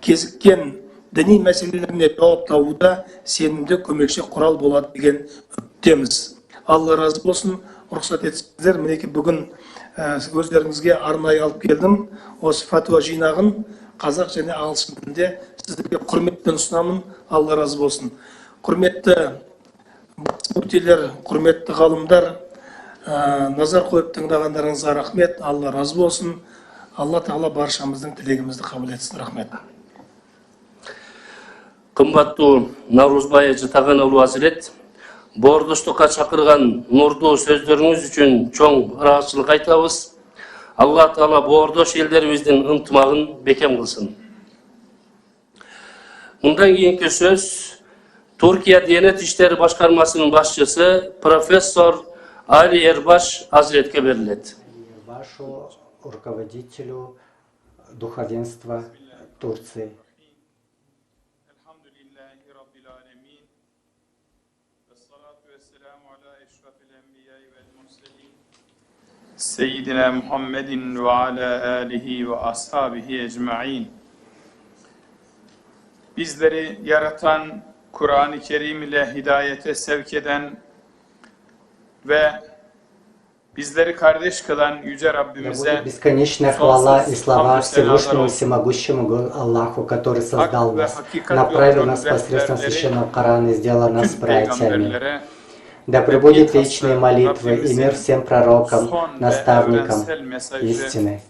кезіккен діни мәселелеріне жауап табуда сенімді көмекші құрал болады деген үміттеміз. Алла разы болсын. Рұқсат етсеңіздер, мінекей бүгін өздеріңізге арнайы алып келдім. Осы фәтуа жинағын қазақ және ағылшын тілінде сіздерге құрметпен ұсынамын. Алла разы болсын. Құрметті муфтилер, құрметті ғалымдар, назар қойып тыңдағандарыңызға рахмет. Алла разы болсын. Allah Teala barşamızın dilegimizni kabul etsin. Rahmet. Кымбаттуу Наурузбай эжи Тагановул Азирет, боордоштукка чакырган нурдуу сөздөрүңүз үчүн чоң ыраазычылык айтабыз. Алла Таала боордош элдерибиздин ынтымагын бекем кылсын. Мындан кийинки сөз Туркия Диянет иштери башкармасынын башчысы профессор Али Эрбаш Азиретке берилет. Вашу руководителю духовенства Турции. Seyyidina Muhammedin ve ala alihi ve ashabihi ecma'in. Bizleri yaratan, Kur'an-ı Kerim ile hidayete sevk eden ve bizleri kardeş kılan Yüce Rabbimize Бесконечная хвала и слава Всевышнему Всемогущему Аллаху, который создал нас, направил нас посредством священного Корана и сделал нас братьями. Да пребудет вечные молитвы и мир всем пророкам, наставникам истины,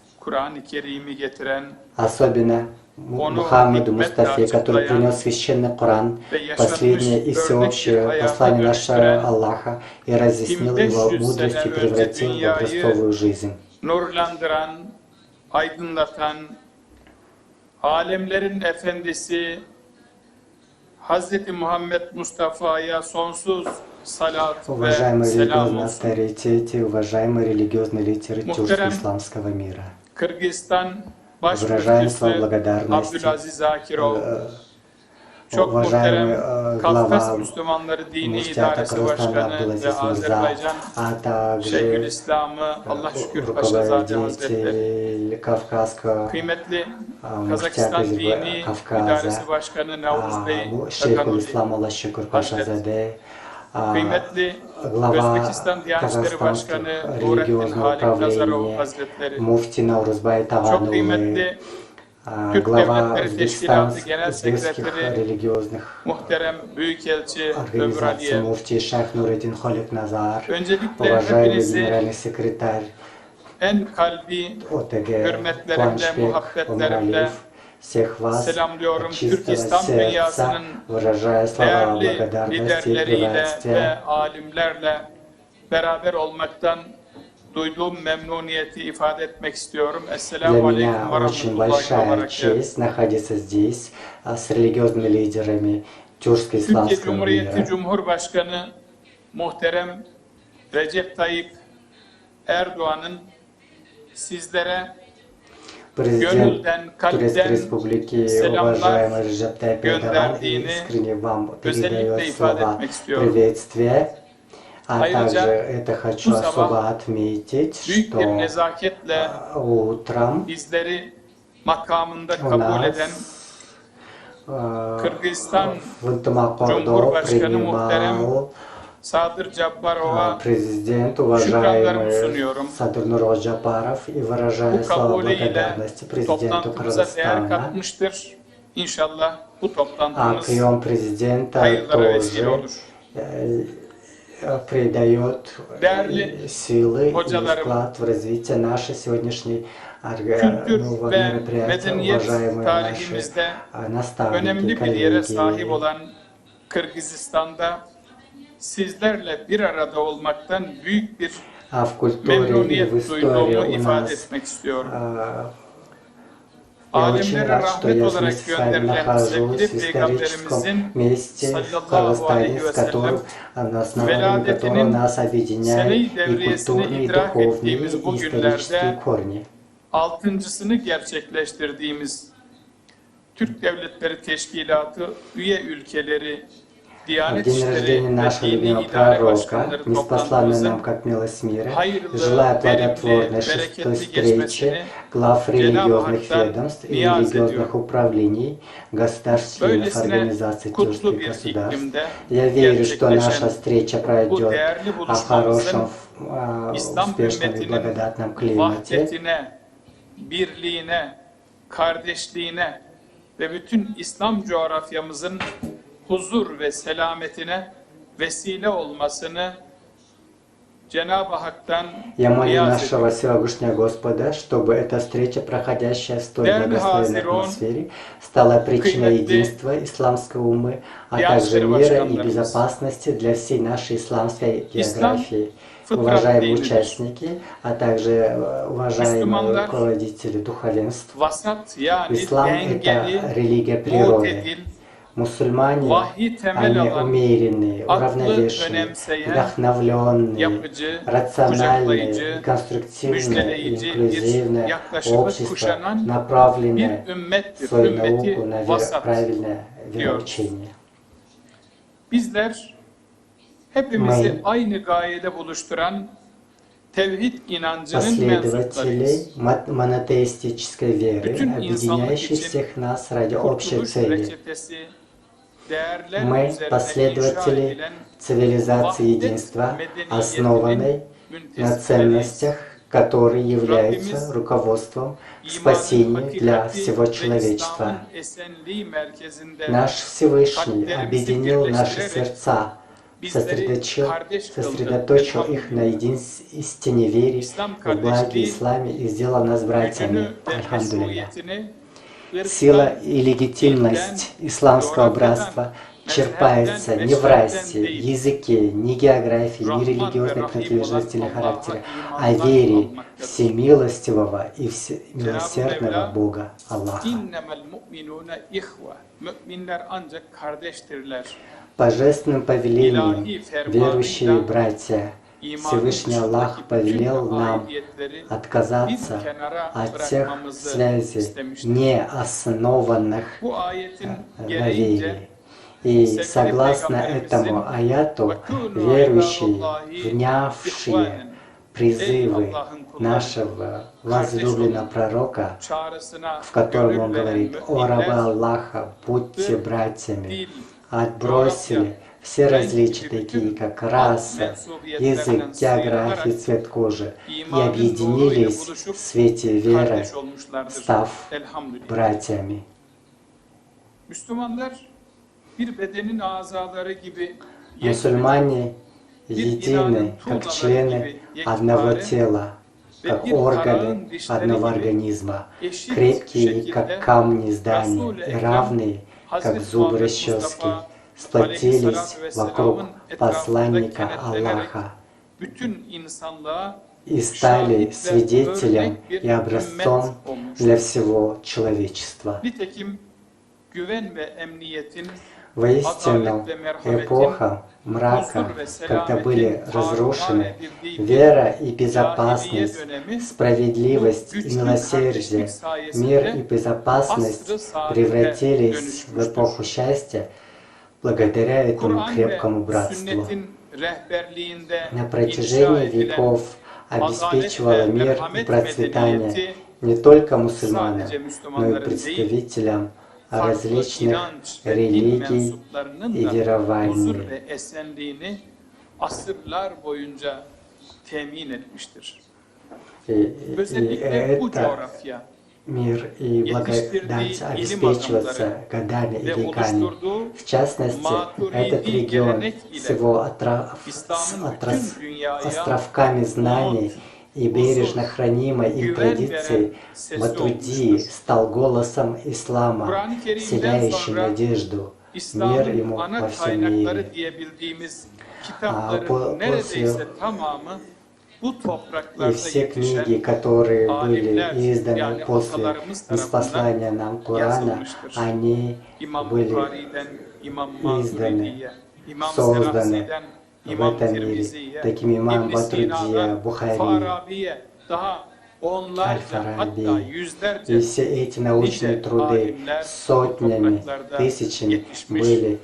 особенно Мухаммаду Мустафе, который принес священный Коран, последнее и всеобщее послание нашего Аллаха, и разъяснил его мудрость и превратил в образцовую жизнь. Nurlandıran, aydınlatan, alemlerin efendisi Hazreti Muhammed Mustafa'ya sonsuz salat ve Уважаемые selam религиозные olsun. авторитеты, уважаемые религиозные лидеры тюркско-исламского мира. Kırgızistan Выражаем свою Başmüftüsü благодарность, Abdülaziz Zakirov, çok muhterem уважаемый Kafkas глава Müslümanları Dini Муфтията İdaresi Кыргызстана Başkanı ve Абдулазиз Мырза, Azerbaycan а также Şeyhülislam'ı Allah şükür Paşazade Hazretleri, руководитель Кавказского kıymetli Муфтия Kazakistan Dini Кавказа, İdaresi Başkanı Navruz Bey шейхул Takanuli, Ислам Алла Шукур Пашазаде, kıymetli глава Özbekistan Diyanet İşleri Başkanı казахстанских Nurettin религиозного Halik Nazarov управления, Hazretleri, муфти Наурузбай çok Таганулы, kıymetli Türk глава Devletleri Teşkilatı Genel узбекских Sekreteri религиозных muhterem Büyükelçi Ömür организаций, Aliyev. муфти Шайх Нуретдин Холик Назар, Öncelikle уважаемый hepinizi генеральный секретарь en kalbi ОТГ hürmetlerimle, Куанышбек muhabbetlerimle Омаралиев, всех вас selamlıyorum. от Türk чистого İslam сердца, dünyasının выражая слова değerli благодарности и liderleriyle приветствия. ve alimlerle beraber olmaktan duyduğum memnuniyeti ifade etmek istiyorum. Для Esselamu Aleyküm меня ve очень Rahmetullahi ve большая Berekatuhu. честь находиться здесь с религиозными лидерами Türkiye тюркско-исламского Cumhuriyeti мира. Cumhurbaşkanı muhterem Recep Tayyip Erdoğan'ın sizlere Президент gönülden, Турецкой kalpten Республики, selamlar уважаемый Режеп Тайип Эрдоган, gönderdiğini искренне вам özellikle передает ifade слова etmek istiyorum. приветствия. А Ayrıca также это хочу bu sabah особо отметить, büyük bir что nezaketle утром bizleri makamında у kabul eden нас Kırgızistan в Ntamakordo Cumhurbaşkanı muhterem принимал Sadır Cabbarov'a президент, şükranlarımı уважаемый sunuyorum. Садыр Нурол Джапаров, и выражаю Bu слова kabulüyle благодарности президенту toplantımıza değer Кыргызстана. katmıştır. İnşallah bu А toplantımız прием президента hayırlara vesile тоже olur. придает Değerli силы и hocalarım, вклад в развитие нашей сегодняшней kültür ve мероприятия, medeniyet уважаемые наши tarihimizde наставники, önemli bir yere sahip коллеги. olan Kırgızistan'da sizlerle bir arada olmaktan büyük bir А в культуре и в memnuniyet истории duyduğumu у ifade нас etmek istiyorum. я очень Alemlere рад, что rahmet я olarak вместе с вами gönderilen нахожусь sevgili в историческом Peygamberimizin месте в sallallahu aleyhi Кыргызстане, ve с sellem которым, на основании veladetinin которого нас объединяют sene-i и devriyesini культурные, и idrak духовные, ettiğimiz и bu günlerde исторические корни. altıncısını gerçekleştirdiğimiz Türk Devletleri Teşkilatı üye ülkeleri Diyanet В день İşleri рождения ve нашего Dini любимого İdare пророка, Başkanları неспосланную toplantımızın нам как милость мира, hayırlı, желая verimli, плодотворной шестой bereketli встречи geçmesini глав религиозных Hak'tan ведомств и niyaz религиозных ediyorum. управлений, государств-членов Böylesine организаций kutlu тюркских bir gосударств. iklimde Я верю, что наша gerçekleşen встреча bu пройдет değerli в buluşmamızın хорошем, İslam успешном и ümmetinin благодатном климате. vahdetine, birliğine, kardeşliğine ve bütün İslam coğrafyamızın huzur ve selametine vesile olmasını Cenab-ı Hak'tan Я молю niyaz нашего ediyorum. Всевышнего Господа, чтобы эта встреча, проходящая в столь Değerli благословенной Hazirun, атмосфере, стала причиной kıymetli единства исламской умы, а Diyanet также İşleri мира и Başkanlarımız, безопасности для всей нашей исламской İslam географии. fıtrat Уважаемые dinidir. участники, а также уважаемые Müslümanlar руководители духовенств, vasat yani ислам dengeli, это религия природы. mutedil, Мусульмане, vahyi temel они alan, умеренные, aklı уравновешенные, önemseyen, вдохновленные, yapıcı, рациональные, kucaklayıcı, конструктивное, müjdeleyici bir инклюзивное yaklaşımı общество, kuşanan bir направленное ümmettir. свою Ümmeti науку на vasat правильное diyoruz. вероучение. Bizler hepimizi Мы, aynı gayede buluşturan tevhid inancının mensuplarıyız. последователи монотеистической веры, Bütün insanlık объединяющей için всех нас ради общей kurtuluş цели. reçetesi, değerler Мы üzerine inşa последователи edilen цивилизации vahdet единства, medeniyetinin основанной на müntesipleri, ценностях, которые являются Rabbimiz, руководством к imanın спасению для hakikati всего ve человечества. İslam'ın esenliği merkezinde Наш Всевышний kalplerimizi объединил наши birleştirerek сердца, bizleri kardeş kıldı. сосредоточил их на истине вере, İslam в благе kardeşliği исламе и сделал нас братьями. gücünü ve Альхамдулилля. mesuliyetini Сила ırktan, и легитимность исламского братства черпается не в расе, языке, не географии, не религиозной принадлежности или характере, а вере всемилостивого и милосердного Бога Аллаха. İnnemel mu'minûne ihve. Müminler ancak kardeştirler. Божественным повелением, İlahi верующие fermanıyla братья, imanın Всевышний Аллах dışındaki bütün повелел нам aidiyetleri bir отказаться kenara от тех bırakmamızı связей, istemiştir. не основанных Bu ayetin на gereğince вере. И согласно этому аяту, верующие, внявшие призывы нашего возлюбленного пророка, çağrısına в котором он gönül veren говорит: «О рабы müminler Аллаха, будьте братьями», dil, отбросили все различия, такие как раса, язык, география, цвет кожи, и объединились в свете веры, kardeş olmuşlardır. став Elhamdülillah. братьями. Müslümanlar bir bedenin azaları gibi Мусульмане едины, как члены одного тела, как органы одного организма, крепкие, как камни здания, и равные, как зубы расчески, сплотились вокруг посланника Аллаха bütün insanlığa и стали свидетелем и образцом для всего человечества. Nitekim güven ve emniyetin, Воистину, эпоха мрака, когда были разрушены вера и безопасность, справедливость и милосердие, мир и безопасность превратились в эпоху счастья благодаря этому Kur'an ve крепкому братству. sünnetin rehberliğinde На inşa протяжении edilen веков обеспечивало мир и процветание не только мусульманам, но и представителям различных религий и huzur верований. ve esenliğini asırlar boyunca temin etmiştir. И Özellikle bu это coğrafya мир и благодать обеспечиваться годами и веками. В частности, этот регион с его островками знаний и бережно хранимой им традицией Матуди стал голосом ислама, вселяющим надежду, мир İslam'ın ему во ana всем kaynakları мире. diyebildiğimiz bu- kitapların neredeyse tamamı bu И topraklarda все yetişen книги, которые были alimler, iзданы yani после atalarımız ниспослания tarafından нам Корана, yazılmıştır. они İmam были Bukhari'den İmam izdаны, Maturidi'ye, İmam созданы Serasi'den в İmam этом мире. Tirmizi'ye, Таким имам İbn Sina'dan Батрудия, Бухари, Farabi'ye, daha onlarca hatta Аль-Фараби. yüzlerce И все эти научные труды сотнями, тысячами были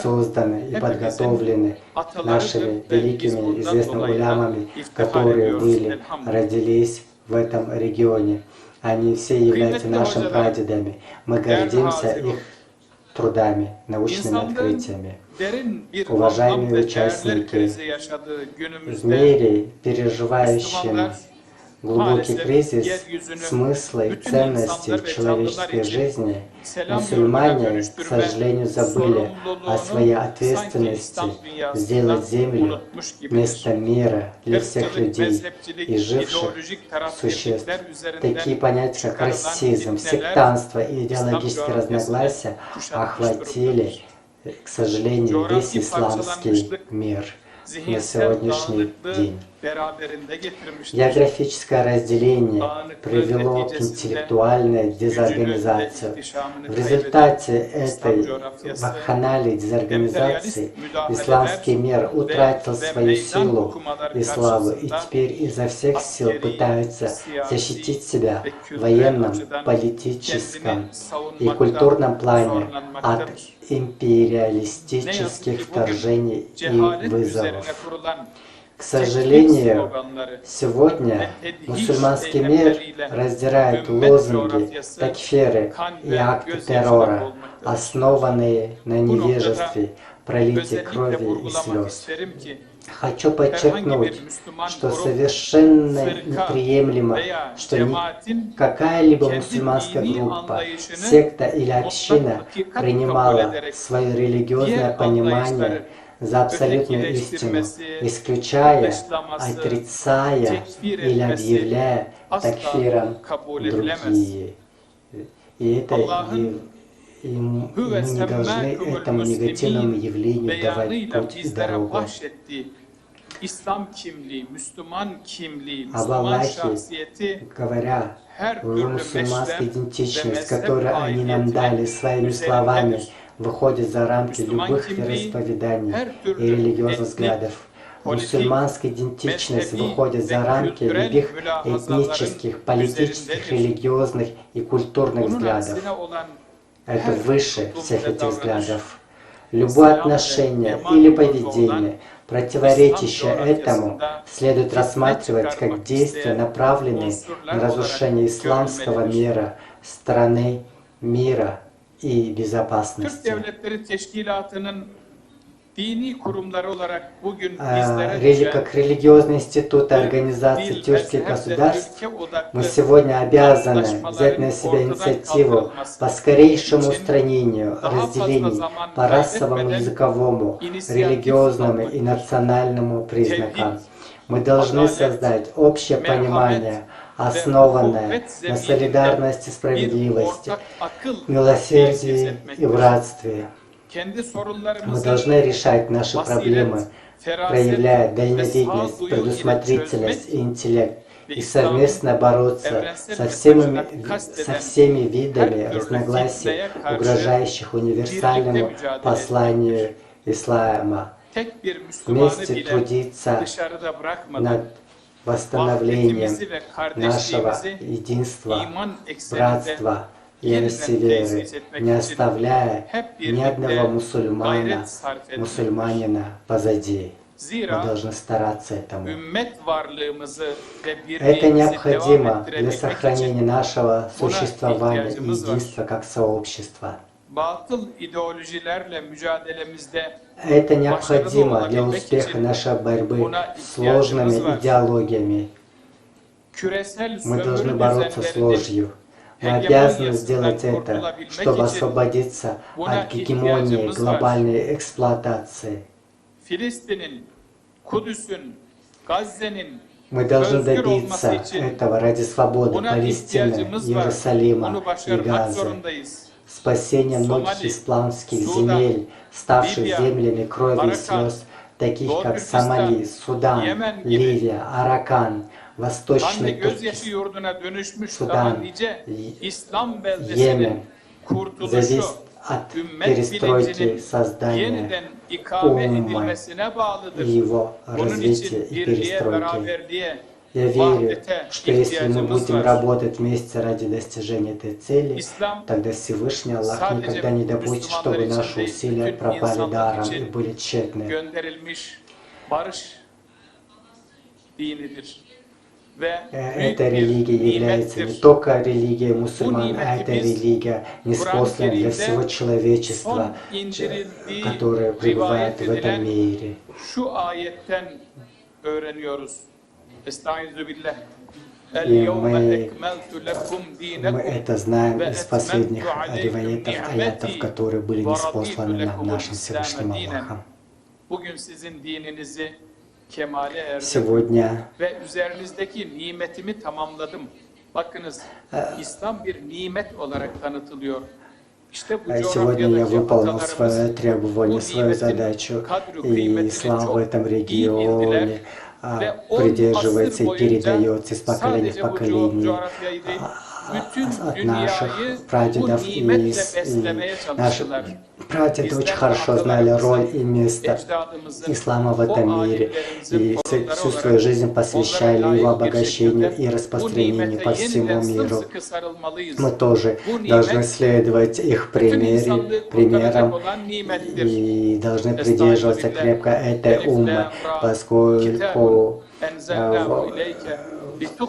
созданы и подготовлены нашими великими известными улямами, которые были, родились в этом регионе. Они все являются нашими прадедами. Мы гордимся их трудами, научными открытиями. derin bir Уважаемые anlam ve değerler участники, krizi yaşadığı В günümüzde мире, переживающем Müslümanlar глубокий Maalesef кризис yeryüzünü смысла и bütün ценности insanlar в ve человеческой canlılar için жизни, selam yoluna мусульмане, к dönüştürme сожалению, забыли о своей sorumluluğunu sanki ответственности İslam dünyasında сделать землю unutmuş gibidir. место мира для всех Irkçılık, людей mezhepçilik, и живших ideolojik существ. tarafsizlikler üzerinden Такие понятия, как çıkarılan расизм, fitneler сектантство и İslam идеологические coğrafyasını разногласия kuşatmış охватили, durumdadır. к сожалению, весь Coğrafi исламский parçalanmışlık мир на zihinsel сегодняшний dağınıklığı день. beraberinde getirmiştir. Географическое разделение Dağınıklığın привело к neticesinde интеллектуальной gücünü ve дезорганизации. ihtişamını В kaybeden результате İslam этой coğrafyası вакханалии дезорганизации emperyalist müdahaleler исламский мир утратил ve свою meydan силу okumalar и славу и karşısında теперь изо всех сил askeri, пытается siyasi защитить себя ve в kültürel военном, açıdan политическом kendini и savunmakta культурном плане от zorlanmaktadır. империалистических Ne yazık ki bugün вторжений и cehalet вызовов. üzerine kurulan К tekfir сожалению, sloganları сегодня мусульманский мир раздирает лозунги, такфиры и акты террора, основанные на невежестве, пролитии крови и vurgulamak слез. isterim ki Хочу herhangi подчеркнуть, bir Müslüman что grup, совершенно fırka неприемлемо, veya что cemaatin какая-либо kendi мусульманская dini группа, anlayışını секта или mutlak община hakikat kabul принимала ederek свое религиозное diğer понимание anlayışları за абсолютную истину, ötekileştirmesi, исключая, dışlaması, отрицая tekfir или etmesi объявляя asla такфиром kabul edilemez. другие. И это Allah'ın мы Hüve не должны semmâkumul этому негативному müslimîn явлению давать beyanıyla путь и bizlere дорогу. bahşettiği İslam kimliği, Müslüman kimliği, Об Müslüman Аллахе şahsiyeti говоря, her в türlü мусульманской meşrep ve идентичность, mezhep которую они нам дали своими словами, üzerindedir. выходит за рамки Müslüman любых kimliği вероисповеданий her и türlü религиозных etnik, взглядов. politik, Мусульманская идентичность mezhebi выходит ve за рамки kültürel любых mülahazaların этнических, политических, üzerindedir. религиозных и культурных Bunun взглядов. aksine olan Это her выше tutum всех ve этих davranış, взглядов. Любое İslam ve отношение eman или yolunda olan поведение, İslam противоречащее этому, coğrafyasında следует fitne рассматривать как çıkarmak действия, isteyen направленные unsurlar на разрушение olarak исламского görülmelidir. мира, страны, мира и Türk безопасности. Devletleri Teşkilatı'nın dini kurumları olarak bugün bizlere Как религиозный институт организации dil, тюркских mezhep ve государств, ülke odaklı мы сегодня обязаны взять на себя инициативу по скорейшему устранению разделений по расовому, языковому, религиозному и национальному признакам. Мы должны создать общее понимание, основанное на солидарности, справедливости, милосердии и братстве. kendi Мы sorunlarımızı должны решать наши проблемы, проявляя ve дальновидность, sağduyu ile предусмотрительность çözmek и интеллект, ve и İslam'ın совместно бороться evrensel со bir всеми, amaçla kasteden со всеми видами her türlü разногласий, fitneye karşı угрожающих универсальному birlikte mücadele посланию ислама. tek bir Müslümanı Вместе bile trudиться dışarıda bırakmadan над восстановлением vahdetimizi ve нашего kardeşliğimizi единства, iman ekseninde братства и yeniden веры, tesis etmek не için оставляя hep ни одного birlikte мусульмана, gayret sarf etmek. мусульманина позади. Мы Zira должны стараться этому. ümmet varlığımızı ve Это birliğimizi devam необходимо для ettirebilmek сохранения için нашего buna существования и ihtiyacımız var. единства как сообщества. Batıl ideolojilerle mücadelemizde Это başarılı необходимо для olabilmek успеха için нашей борьбы buna с сложными ihtiyacımız var. идеологиями. Küresel Мы должны sömürü бороться с düzenlerinin ложью. Мы обязаны сделать hegemonyasından это, kurtulabilmek чтобы için освободиться buna от гегемонии ihtiyacımız var. глобальной эксплуатации. Filistin'in, Kudüs'ün, Gazze'nin Мы должны özgür добиться olması için этого ради свободы buna Палестины, ihtiyacımız var. Иерусалима Bunu и başarmak Газы, zorundayız. спасение многих Сомали, исламских Судан, земель, ставших Ливия, землями крови и Аракан, слез, таких как Doğu Сомали, Судан, Yemen gibi Ливия, Аракан, kan ve Восточный gözyaşı Туркестан, yurduna dönüşmüş Sudan, daha nice İslam Yemen, beldesinin kurtuluşu, зависит от ümmet перестройки bilincinin создания yeniden ikame umma edilmesine и bağlıdır. его Bunun развития için и birliğe, перестройки. beraberliğe, Я верю, vahdete что если мы ihtiyacımız будем var. работать вместе ради достижения этой цели, İslam тогда Всевышний Аллах sadece никогда не допустит, Müslümanlar чтобы için наши değil, усилия bütün пропали insanlık даром için и были тщетны. gönderilmiş barış dinidir. Ve büyük Эта bir религия является не nimettir. только религией мусульман, а nimeti эта biz религия неспослана для всего человечества, son indirildiği которое пребывает rivayet в этом edilen мире. şu ayetten öğreniyoruz. Estaizu billah. мы это знаем из последних риваятов, аятов, которые были ниспосланы нам нашим Всевышним Аллахом. Bugün sizin dininizi kemale erdirdim Сегодня ve üzerinizdeki nimetimi tamamladım. Bakınız, İslam bir nimet olarak tanıtılıyor. İşte bu Сегодня я coğrafyadaki выполнил свое atalarımız требование, bu свою nimetin задачу, kadru и kıymetini ислам в çok этом iyi регионе bildiler ve 10 придерживается asır и boyunca передается из поколения в sadece bu поколение coğrafyayı değil, bütün от dünyayı наших bu прадедов и nimetle beslemeye наши çalıştılar. прадеды очень хорошо знали роль и место ислама в этом мире и всю свою жизнь посвящали его обогащению и распространению по всему миру. Мы тоже должны следовать их примерам и должны придерживаться крепко этой уммы, поскольку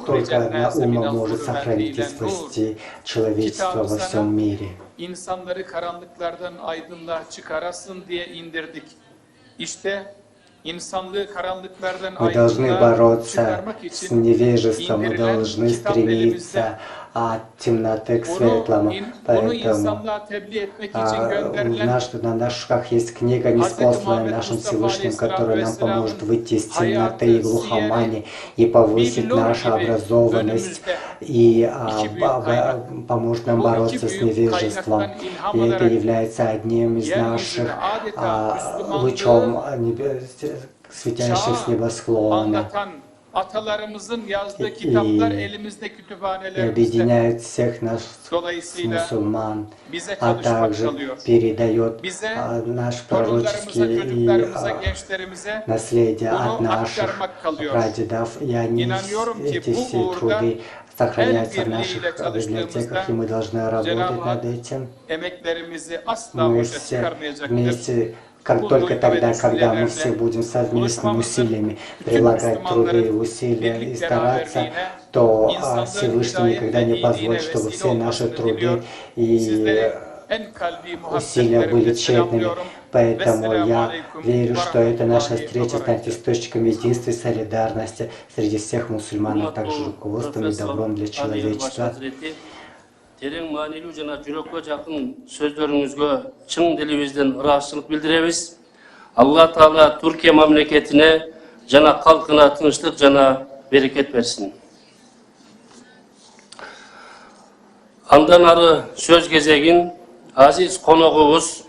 только одна умма может сохранить и спасти человечество во всем мире. İnsanları karanlıklardan aydınlığa çıkarasın diye indirdik. İşte insanlığı karanlıklardan Мы должны aydınlığa бороться çıkarmak с için невежеством, мы indirilen должны kitap elimizde. стремиться от темноты к Bunu светлому. onu Поэтому insanlığa tebliğ etmek için на gönderilen наших руках есть книга, неспосланная нашим Всевышним, которая нам поможет выйти из темноты и глухомани и повысить нашу образованность и поможет нам бороться с невежеством. И это является одним из наших лучом светящих с небосклона. anlatan atalarımızın yazdığı kitaplar elimizde, И kütüphanelerimizde. объединяет всех нас Dolayısıyla мусульман, bize а çalışmak также kalıyor. передает Bize, наш torunlarımıza, пророческий и çocuklarımıza, gençlerimize наследие от bunu наших aktarmak kalıyor. прадедов, и они, İnanıyorum ki эти bu все uğurda труды сохраняются в el наших birliğiyle çalıştığımızda библиотеках, и мы должны работать Cenab-ı Hak над этим. emeklerimizi asla Мы boşa все çıkarmayacaktır. вместе, как только тогда, когда мы все будем совместными усилиями прилагать труды и усилия и стараться, то Всевышний никогда не позволит, чтобы все наши труды и усилия были тщетными. Поэтому я верю, что эта наша встреча станет источником единства и солидарности среди всех мусульман, а также руководством и добром для человечества. Teрең маанилүү жана жүрөккө жакын сөздөрүңүзгө чың дилибизден ыраазычылык билдиребиз. Алла Таала Түркия мамлекетине жана калкына тынчтык жана берекет берсин. Андан ары сөз кезегин азиз коногубуз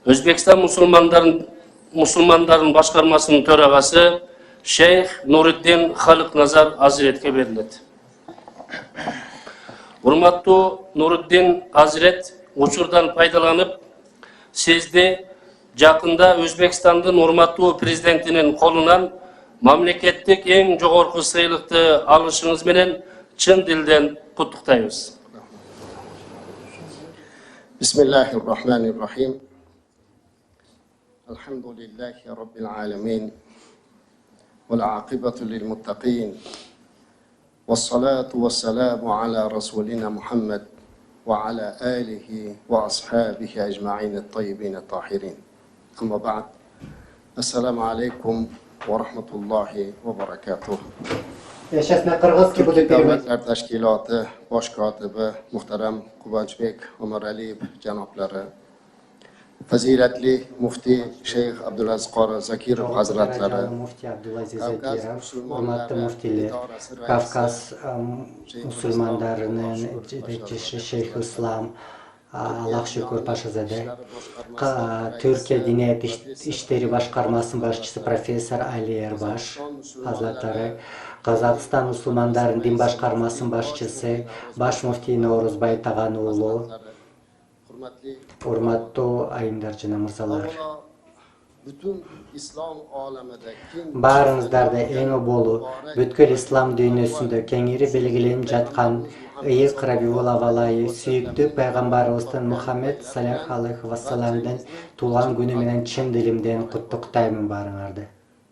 Өзбекстан мусулмандарын башкармасынын төрагасы Шейх Нуриддин Халыкназар Азиретке берилет. Урматтуу Нуриддин Азирет, учурдан пайдаланып, сизди жакында Өзбекстандын урматтуу президентинин колунан мамлекеттик эң жогорку сыйлыкты алышыңыз менен чын дилден куттуктайбыз. بسم الله الرحمن الرحيم الحمد لله رب العالمين والعاقبة للمتقين والصلاة والسلام على رسولنا محمد وعلى آله وأصحابه أجمعين الطيبين الطاهرين أما بعد السلام عليكم ورحمة الله وبركاته. Я сейчас на кыргызский буду переводить. Davlatlar Tashkiloti bosh kotibi muhtaram Quvonchbek Umaraliyev janoblari, fazilatli muftiy Sheyx Abdulaziz Qori Zakirov hazratlari, Muftiy Abdulaziz Zakirov, hurmatli muftiylar, Kavkaz musulmonlarining yetakchisi Sheyx Islom Alloh shukr Pashazade, Turkiya Diniyat ishlari boshqarmasi boshchisi professor Ali Erbash hazratlari, Qozog'iston musulmonlarining din boshqarmasi boshchisi bosh muftiy No'ruzbay Tag'anulu, hurmatli ayimlarjana mirzolar, bütün İslam olamida Барыңыздарда эң болу, бүткүл ислам дүйнөсүндө кеңири белгиленип жаткан ыйык Рабиул авалайы сүйүктүү пайгамбарыбыздын Мухаммед саллаллаху алейхи вассаламдын туулган күнү менен чын дилимден куттуктаймын баарыңарды.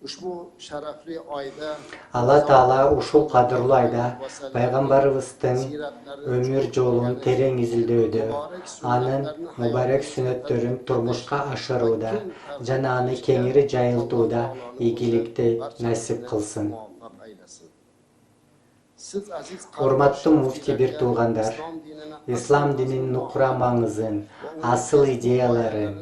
ushbu sharafli oyda Алла Таала ушул кадырлуу айда пайгамбарыбыздын өмүр жолун терең изилдөөдө, анын мубарак сүннөттөрүн турмушка ашырууда жана аны кеңири жайылтууда ийгиликти насип кылсын. siz aziz Урматтуу муфти бир туугандар, ислам дининин нукура маңызын, асыл идеяларын,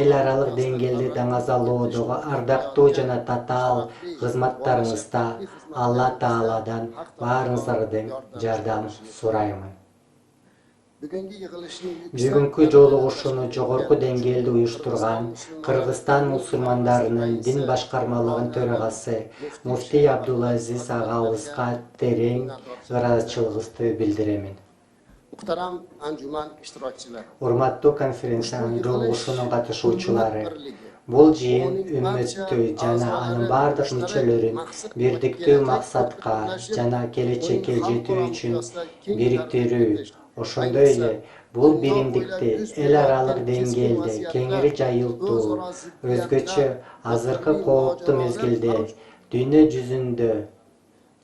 эл аралык деңгээлде даңазалоодогу ардактуу жана татаал кызматтарыңызда Алла Тааладан баарыңыздардын жардам сураймын. Бүгүнкү жолугушууну жогорку деңгээлде уюштурган Кыргызстан мусулмандарынын дин башкармалыгынын төрагасы муфти Абдулазиз агабызга терең ыраазычылыгымды билдиремин. Muhtaram anjuman iştirakçılar. Урматтуу конференциянын жолугушуунун катышуучулары, бул жыйын үммөттү жана анын бардык мүчөлөрүн бирдиктүү максатка жана келечекке жетүү үчүн бириктирүү, ошондой эле бул биримдикти эл аралык деңгээлде кеңири жайылтуу, өзгөчө азыркы кооптуу мезгилде дүйнө жүзүндө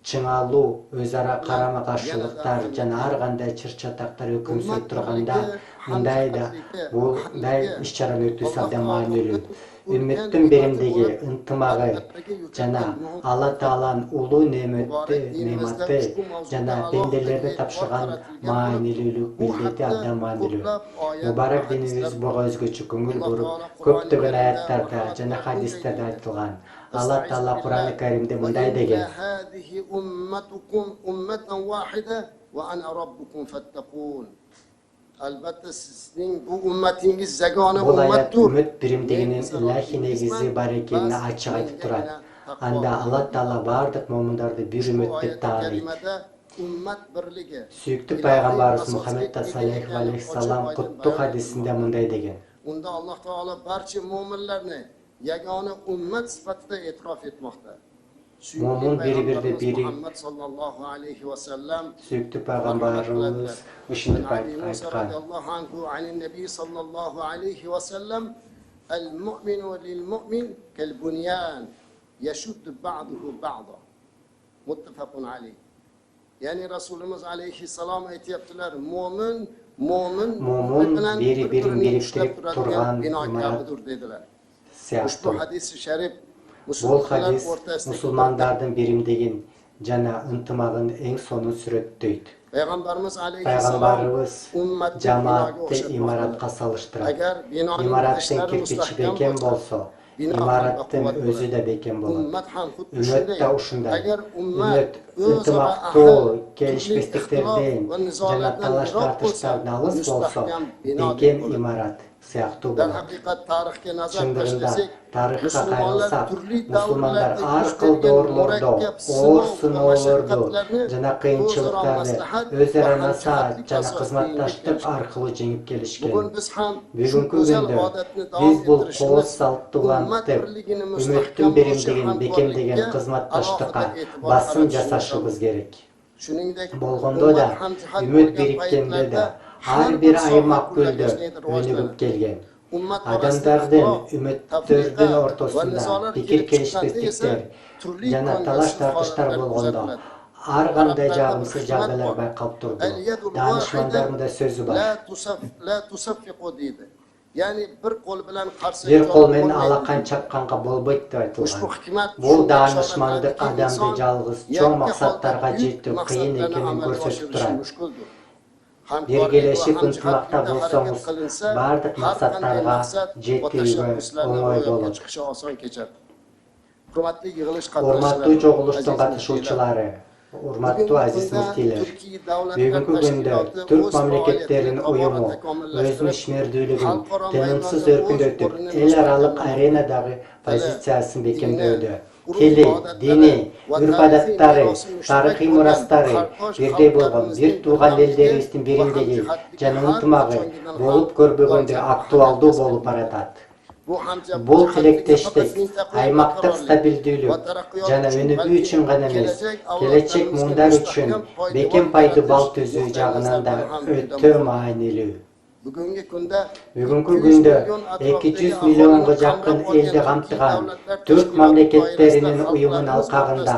чыңалуу өз ара карама каршылыктар жана ар кандай чыр-чатактар өкүм сүрүп турганда мындай иш-чараны өткөзүү абдан маанилүү. Үммөттүн биримдиги, ынтымагы жана Алла Тааланын улуу нематы жана пенделерге тапшырган маанилүүлүк милдети абдан маанилүү. Мубарак динибиз буга өзгөчө көңүл буруп, көптөгөн аяттарда жана хадистерде айтылган. Алла Таала Кур'ан-ы Каримде мындай деген: Albatta sizning bu ummatingiz yagona Бул аят ummatdir. үмөт биримдигинин илахи негизи бар экенин ачык айтып турат. Анда Алла Таала бардык момундарды бир үмөт деп тааныйт. Ummat birligi. Sүйүктүү пайгамбарыбыз Мухаммед саллаллаху алейхи салам куттук хадисинде мындай деген: Unda Alloh taolo barcha mu'minlarni yagona ummat sifatida e'tirof etmoqda. Mo'min biri-birde biri. Muhammad sallallohu alayhi va sallam Sүйүктүү пайгамбарыбыз ушинтип айткан. Allohu anhu anin nabiy sallallohu alayhi va sallam al-mu'minu lil-mu'min kal-bunyan yashuddu ba'duhu ba'da. Muttafaqun alayh. Yani Rasulullah aleyhisselam aytayaptilar, mo'min biri-birini biriktirip turgan binokardir dedilar. Ushbu hadis-i sharif Бул хадис мусулмандардын биримдигин жана ынтымагын эң сонун сүрөттөйт. Пайгамбарыбыз жамаатты имаратка салыштырат. Имараттын кирпичи бекем болсо, имараттын өзү да бекем болот. Үмөт да ушундай. Үмөт ынтымактуу, келишпестиктерден жана талаш тартыштардан алыс болсо, бекем имарат сыяктуу болот. Чындыгында тарыхка кайрылсак, мусулмандар ар кыл доорлордо, оор сыноолорду жана кыйынчылыктарды өз ара насаат жана кызматташтык аркылуу жеңип келишкен. Бүгүнкү күндө биз бул кооз салтты улантып, үмөттүн биримдигин бекемдеген кызматташтыкка басым жасашыбыз керек. Болгондо да, үмөт бириккенде да ар бир аймак гүлдө өнүгүп келген. Адамдардын үмөттөрдүн ортосунда пикир келишпестиктер жана талаш тартыштар болгондо ар кандай жагымсыз жагдайлар байкалып турду. Данышмандардын да сөзү бар. Бир кол менен алакан чапканга болбойт деп айтылган. Бул данышмандык адамды жалгыз чоң максаттарга жетүү кыйын экенин көрсөтүп турат. Биргелешип ынтымакта болсоңуз, бардык максаттарга жетүүгө оңой болот. Урматтуу жогулуштун катышуучулары, урматтуу азиз муфтилер, бүгүнкү күндө түрк мамлекеттеринин уюму өзүнүн ишмердүүлүгүн тынымсыз өркүндөтүп, эл аралык аренадагы позициясын бекемдөөдө. Тили, дини, үрп-адаттары, тарыхый мурастары бирдей болгон бир тууган элдерибиздин биримдиги жана ынтымагы болуп көрбөгөндө актуалдуу болуп баратат. Бул тилектештик, аймактык стабилдүүлүк жана өнүгүү үчүн гана эмес, келечек муундар үчүн бекем пайдыбал түзүү жагынан да өтө маанилүү. Bugungi kunda Бүгүнкү күндө 200 миллионго жакын элди камтыган Түрк мамлекеттеринин уюмун алкагында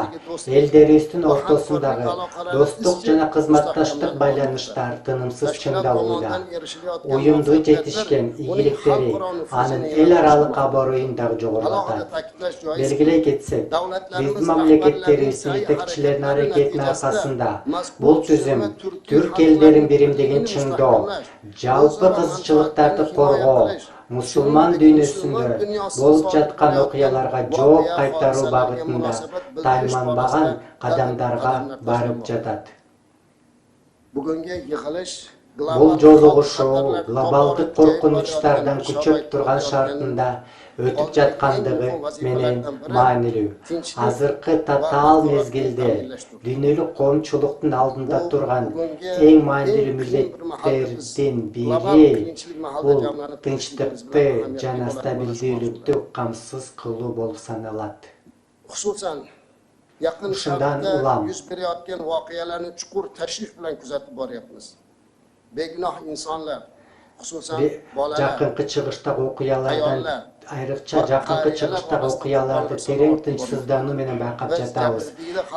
элдерибиздин ортосундагы достук жана кызматташтык байланыштар тынымсыз чыңдалууда. Уюмдун жетишкен ийгиликтери анын эл аралык аброюн дагы жогорулатат. Белгилей кетсек, биздин мамлекеттерибиздин жетекчилеринин аракетинин аркасында бул түзүм түрк элдерин биримдигин чыңдоо, жалпы кызыкчылыктарды коргоо, мусулман дүйнөсүндө болуп жаткан окуяларга жооп кайтаруу багытында тайманбаган кадамдарга барып жатат. Bugungi yig'ilish Бул жолугушуу глобалдык коркунучтардан күчөп турган шартында өтүп жаткандыгы менен маанилүү. Азыркы татаал мезгилде дүйнөлүк коомчулуктун алдында турган эң маанилүү милдеттердин бири бул тынчтыкты жана стабилдүүлүктү камсыз кылуу болуп саналат. xususan yaqin Shundan sharqda ulam. yuz berayotgan voqealarni chuqur tashvif bilan kuzatib boryapmiz. Begunoh insonlar, xususan bolalar, Жакынкы чыгыштагы окуялардан айрыкча жакынкы чыгыштагы окуяларды терең тынчсыздануу менен байкап жатабыз.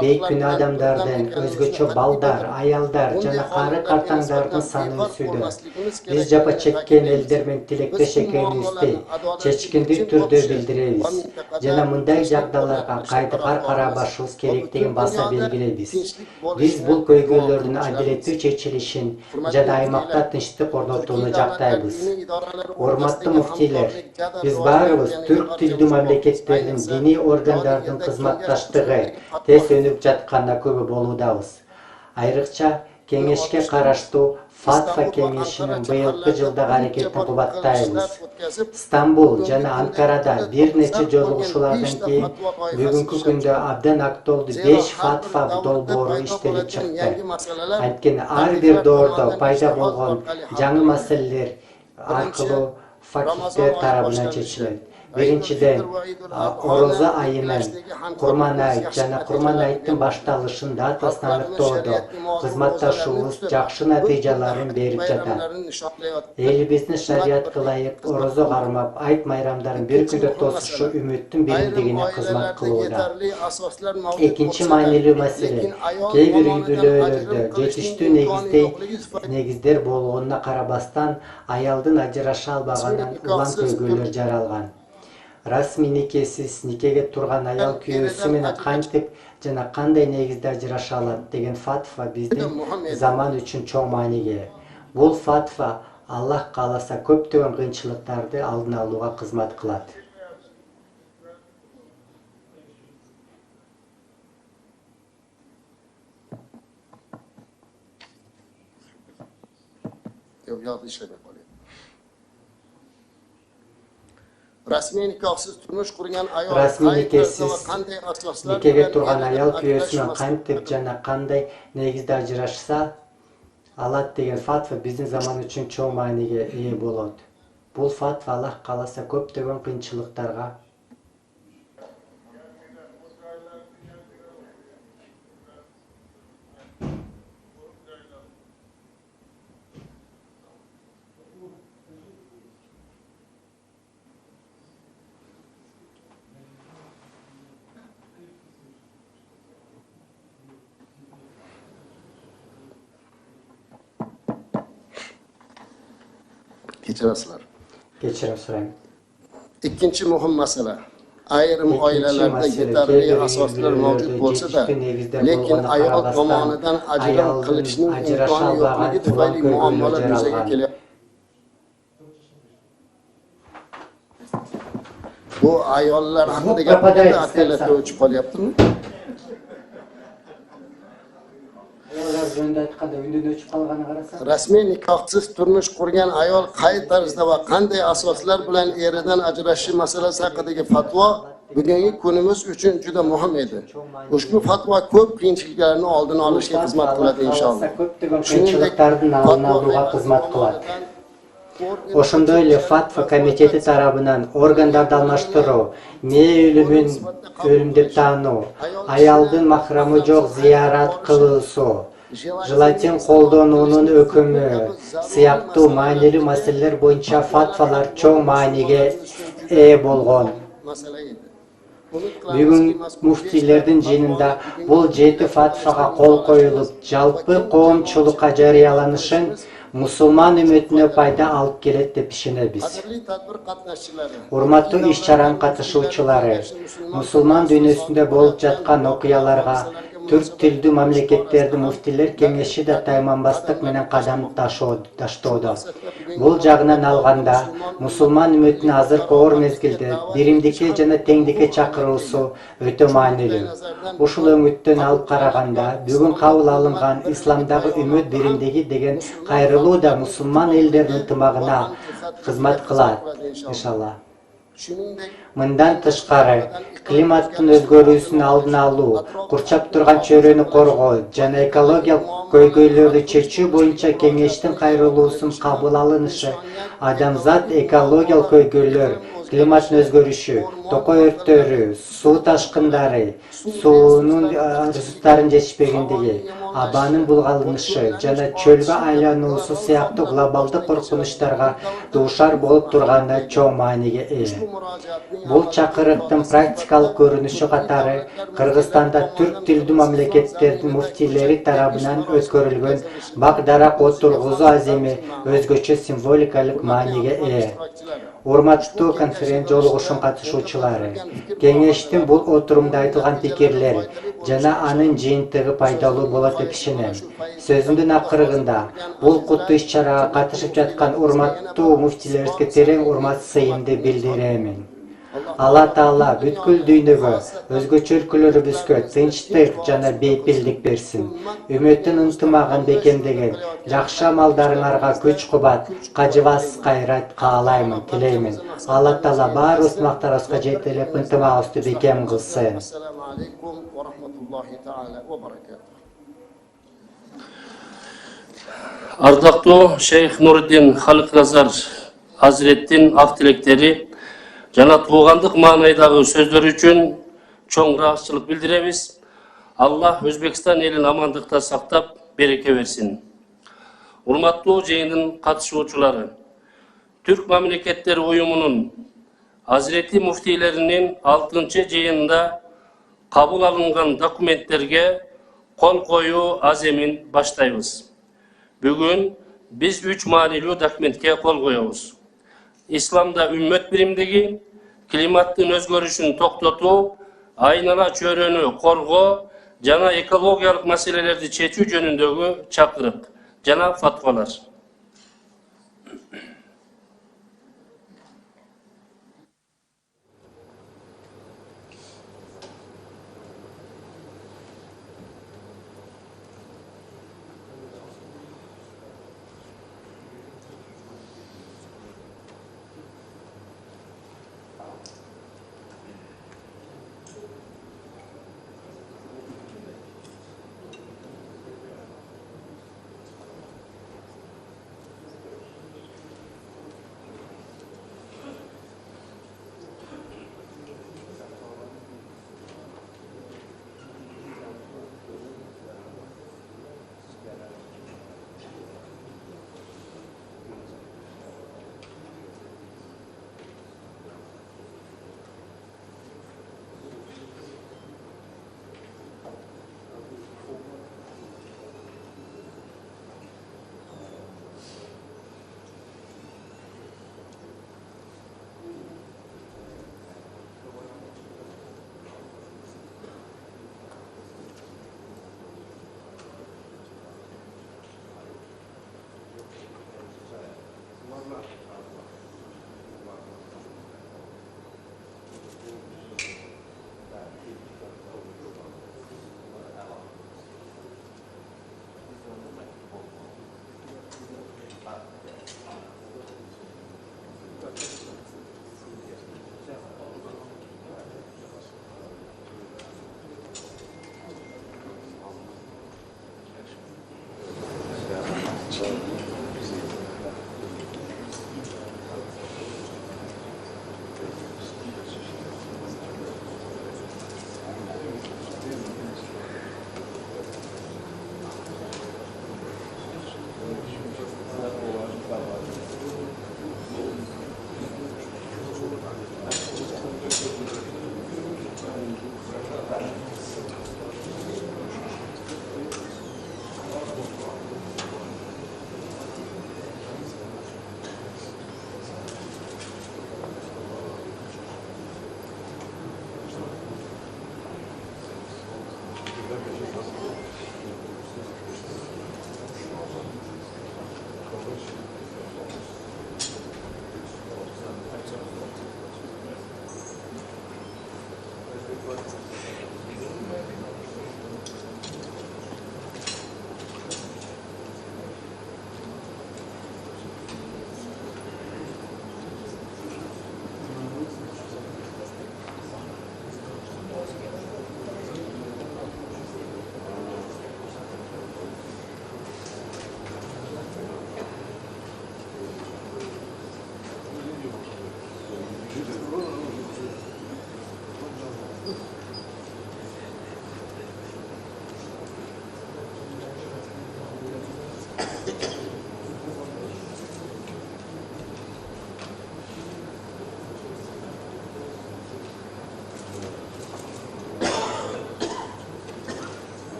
Бейкүнөө адамдардын, өзгөчө балдар, аялдар жана кары картаңдардын саны өсүүдө. Биз жапа чеккен элдер менен тилектеш экенибизди чечкиндүү түрдө билдиребиз жана мындай жагдайларга кайдыкар карабашыбыз керектигин баса белгилейбиз. Биз бул көйгөйлөрдүн адилеттүү чечилишин жана аймакта тынчтык орнотууну жактайбыз. Урматтуу муфтийлер, биз баарыбыз түрк тилдүү мамлекеттердин диний органдардын кызматташтыгы тез өнүп жатканына күбө болуудабыз. Айрыкча кеңешке караштуу Фатва кеңешинин быйылкы жылдагы аракетин кубаттайбыз. Стамбул жана Анкарада бир нече жолугушуулардан кийин бүгүнкү күндө абдан актуалдуу 5 фатва долбоору иштелип чыкты. Анткени ар бир доордо пайда болгон жаңы маселелер аркылуу факиhtер тарабынан чечилет. Биринчиден, Орозо айынын Курман айт жана Курман айттын башталышын датасын аныктоодо кызматташуубуз жакшы натыйжаларын берип жатат. Элибиздин шариатка ылайык орозо кармап, айт майрамдарын бир күндө тосушу үмүттүн биримдигине кызмат кылууда. Экинчи маанилүү маселе, кээ бир үй бүлөлөрдө жетиштүү негиздер болгонуна карабастан аялдын ажыраша албаганын улам көйгөйлөр жаралган. Расмий никесиз никеге турган аял күйөөсү менен кантип жана кандай негизде ажыраша алат деген фатва биздин заман үчүн чоң мааниге ээ. Бул фатва Аллах кааласа көптөгөн кыйынчылыктарды алдын алууга кызмат кылат. Rasmiy nikohsiz turmush qurgan ayol Rasmiy nikesiz qanday asoslar никеге турган аял күйөөсүнөн кантип жана кандай негизде ажырашса алат деген фатва биздин заман үчүн чоң мааниге ээ болот. Бул фатва Аллах кааласа көптөгөн кыйынчылыктарга kechirasizlar. Kechirim so'rayman. Ikkinchi muhim masala. Ayrim oilalarda yetarli asoslar mavjud bo'lsa-da, lekin ayol tomonidan ajrim qilishning imkoni yo'qligi tufayli muammolar yuzaga kelyapti. Bu ayollar haqida gapirganda atiyatga o'chib qolyaptimi? Rasmiy nikohsiz turmush qurgan ayol qay tarzda va qanday asoslar bilan eridan ajrashish masalasi haqidagi fatvo bugungi kunimiz uchun juda muhim edi. Ushbu fatvo ko'p qiyinchiliklarni oldini olishga xizmat qiladi inshaalloh. Shuningdek, oldini olishga xizmat qiladi. Ошондой эле фатва комитети тарабынан органдарды алмаштыруу, өлүм деп таануу, аялдын махрамы жок зыярат кылуусу, Желатин колдонуунун өкүмү сыяктуу маанилүү маселелер боюнча фатвалар чоң мааниге ээ болгон. Бүгүн муфтийлердин жыйынында бул 7 фатвага кол коюлуп, жалпы коомчулукка жарыяланышын мусулман үмөтүнө пайда алып келет деп ишенебиз. Урматтуу иш-чаранын катышуучулары, мусулман дүйнөсүндө болуп жаткан окуяларга түрк тилдүү мамлекеттердин муфтилер кеңеши да тайманбастык менен кадам таштоодо. Бул жагынан алганда, мусулман үмөтүнүн азыркы оор мезгилде биримдикке жана теңдикке чакыруусу өтө маанилүү. Ушул өңүттөн алып караганда, бүгүн кабыл алынган исламдагы үмөт биримдиги деген кайрылуу да мусулман элдердин ынтымагына кызмат кылат, иншалла. Мындан тышкары, климаттын өзгөрүүсүнүн алдын алуу, курчап турган чөйрөнү коргоо жана экологиялык көйгөйлөрдү чечүү боюнча кеңештин кайрылуусунун кабыл алынышы, адамзат экологиялык көйгөйлөр, климаттын өзгөрүшү, токой өрттөрү, суу ташкындары, суунун ресурстарынын жетишпегендиги, абанын булгалынышы жана чөлгө айлануусу сыяктуу глобалдык коркунучтарга дуушар болуп турганына чоң мааниге ээ. Бул чакырыктын практикалык көрүнүшү катары Кыргызстанда түрк тилдүү мамлекеттердин муфтийлери тарабынан өткөрүлгөн бак дарак отургузуу аземи өзгөчө символикалык мааниге ээ. Урматтуу конференция жолугушуунун катышуучулары, кеңештин бул отурумда айтылган пикирлер жана анын жыйынтыгы пайдалуу болот деп ишенем. Сөзүмдүн акырында бул куттуу иш-чарага катышып жаткан урматтуу муфтилерибизге терең урмат сыйымды билдиремин. Алла Таала бүткүл дүйнөгө, өзгөчө өлкөлөрүбүзгө тынчтык жана бейпилдик берсин. Үмөттүн ынтымагын бекемдеген жакшы амалдарыңарга күч-кубат, кажыбас кайрат каалаймын, тилеймин. Алла Таала баарыбыз мактарыбызга жетелеп ынтымагыбызды бекем кылсын. Assalamu alaykum wa rahmatullahi ta'ala wa barakatuh. Ардактуу Шейх Нуруддин Халыкназар Азиреттин ак тилектери жана туугандык маанайдагы сөздөр үчүн чоң ыраазычылык билдиребиз. Аллах Өзбекстан элин амандыкта сактап, береке берсин. Урматтуу жыйындын катышуучулары, Түрк мамлекеттери уюмунун Азирети муфтийлеринин 6-жыйынында кабыл алынган документтерге кол коюу аземин баштайбыз. Бүгүн биз 3 маанилүү документке кол коебуз. Исламда үммөт биримдиги, климаттын өзгөрүшүн токтотуу, айнала чөйрөнү коргоо жана экологиялык маселелерди чечүү жөнүндөгү чакырык жана фатвалар.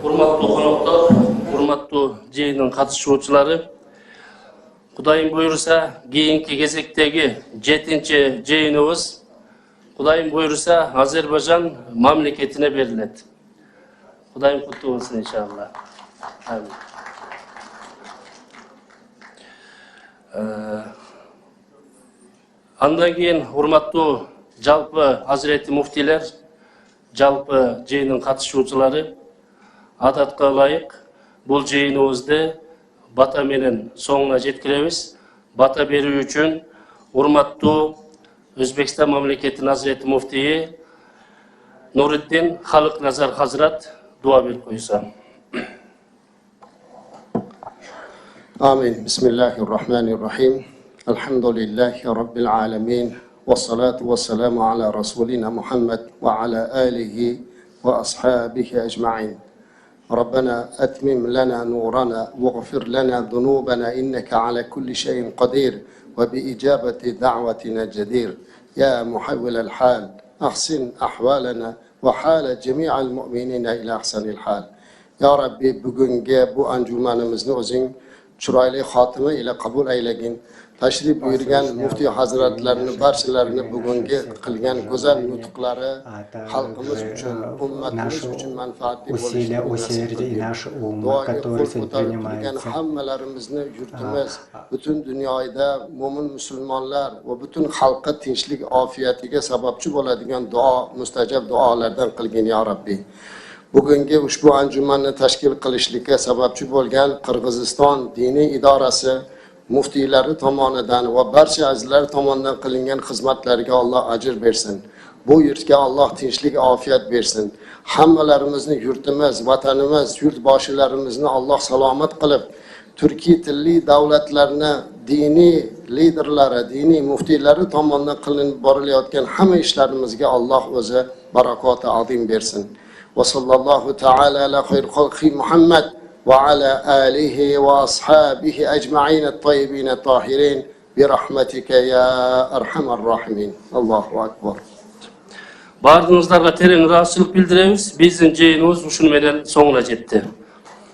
Hurmatly konoklar, hurmatly jeyinin katışuuchulary, Kudayım buyursa keyinki kesektegi 7-nji jeyinimiz Kudayım buyursa Azerbaycan mamleketine berilet. Kudayım kutlu olsun inşallah. Amin. Andan keyin hurmatly jalpy Hazreti Muftiler, jalpy jeyinin katışuuchulary adatga ылайык bul jeyinibizdi bata menen soňuna жеткиребиz. Bata berүү үчүн урматтуу Özbekistan mamleketinin Hazreti Muftiyi Nuriddin Halıknazar Hazrat dua berip koysa. Amin. Bismillahirrahmanirrahim. Elhamdülillahi Rabbil alemin. Vessalatu vesselamu ala Resulina Muhammed ve ala alihi ve ashabihi ecma'in. ربنا أتمم لنا نورنا واغفر لنا ذنوبنا إنك على كل شيء قدير وبإجابة دعوتنا جدير يا محول الحال أحسن أحوالنا وحال جميع المؤمنين إلى أحسن الحال يا ربي bugünkü bu anjumanımızı özün çıraylı hatımı ile kabul eylegin. Tashrif buyurgan muftiy hazratlarini barchalarini bugungi qilgan go'zal nutqlari xalqimiz uchun, ummatimiz uchun manfaatli усилия, усердия и наш ум, который предпринимается. Hammalarimizni yurtimiz, butun dunyoda mo'min musulmonlar va butun xalqqa tinchlik, ofiyatiga sababchi bo'ladigan duo, mustajab duolardan qilgin ya Rabbi. Bugungi ushbu anjumanni tashkil qilishlikka sababchi bo'lgan Qirg'iziston diniy idorasi muftiylari tomonidan va barcha azizlar tomonidan qilingan xizmatlarga Alloh ajr bersin. Bu yurtga Alloh tinchlik, ofiyat bersin. Hammalarimizni yurtimiz, vatanimiz, yurtboshilarimizni Alloh salomat qilib, turkiy tilli davlatlarni diniy liderlari, diniy muftiylari tomonidan qilinib borilayotgan hamma ishlarimizga Alloh o'zi barakoti azim bersin. Va sallallohu taala ala xayr xalqi Muhammad وعلى آله وأصحابه أجمعين الطيبين الطاهرين برحمتك يا أرحم الراحمين الله أكبر. Bardığınızlarga tereň rahatçylyk bildiremiz. Bizdin jeyinimiz uşun menen soňuna jetdi.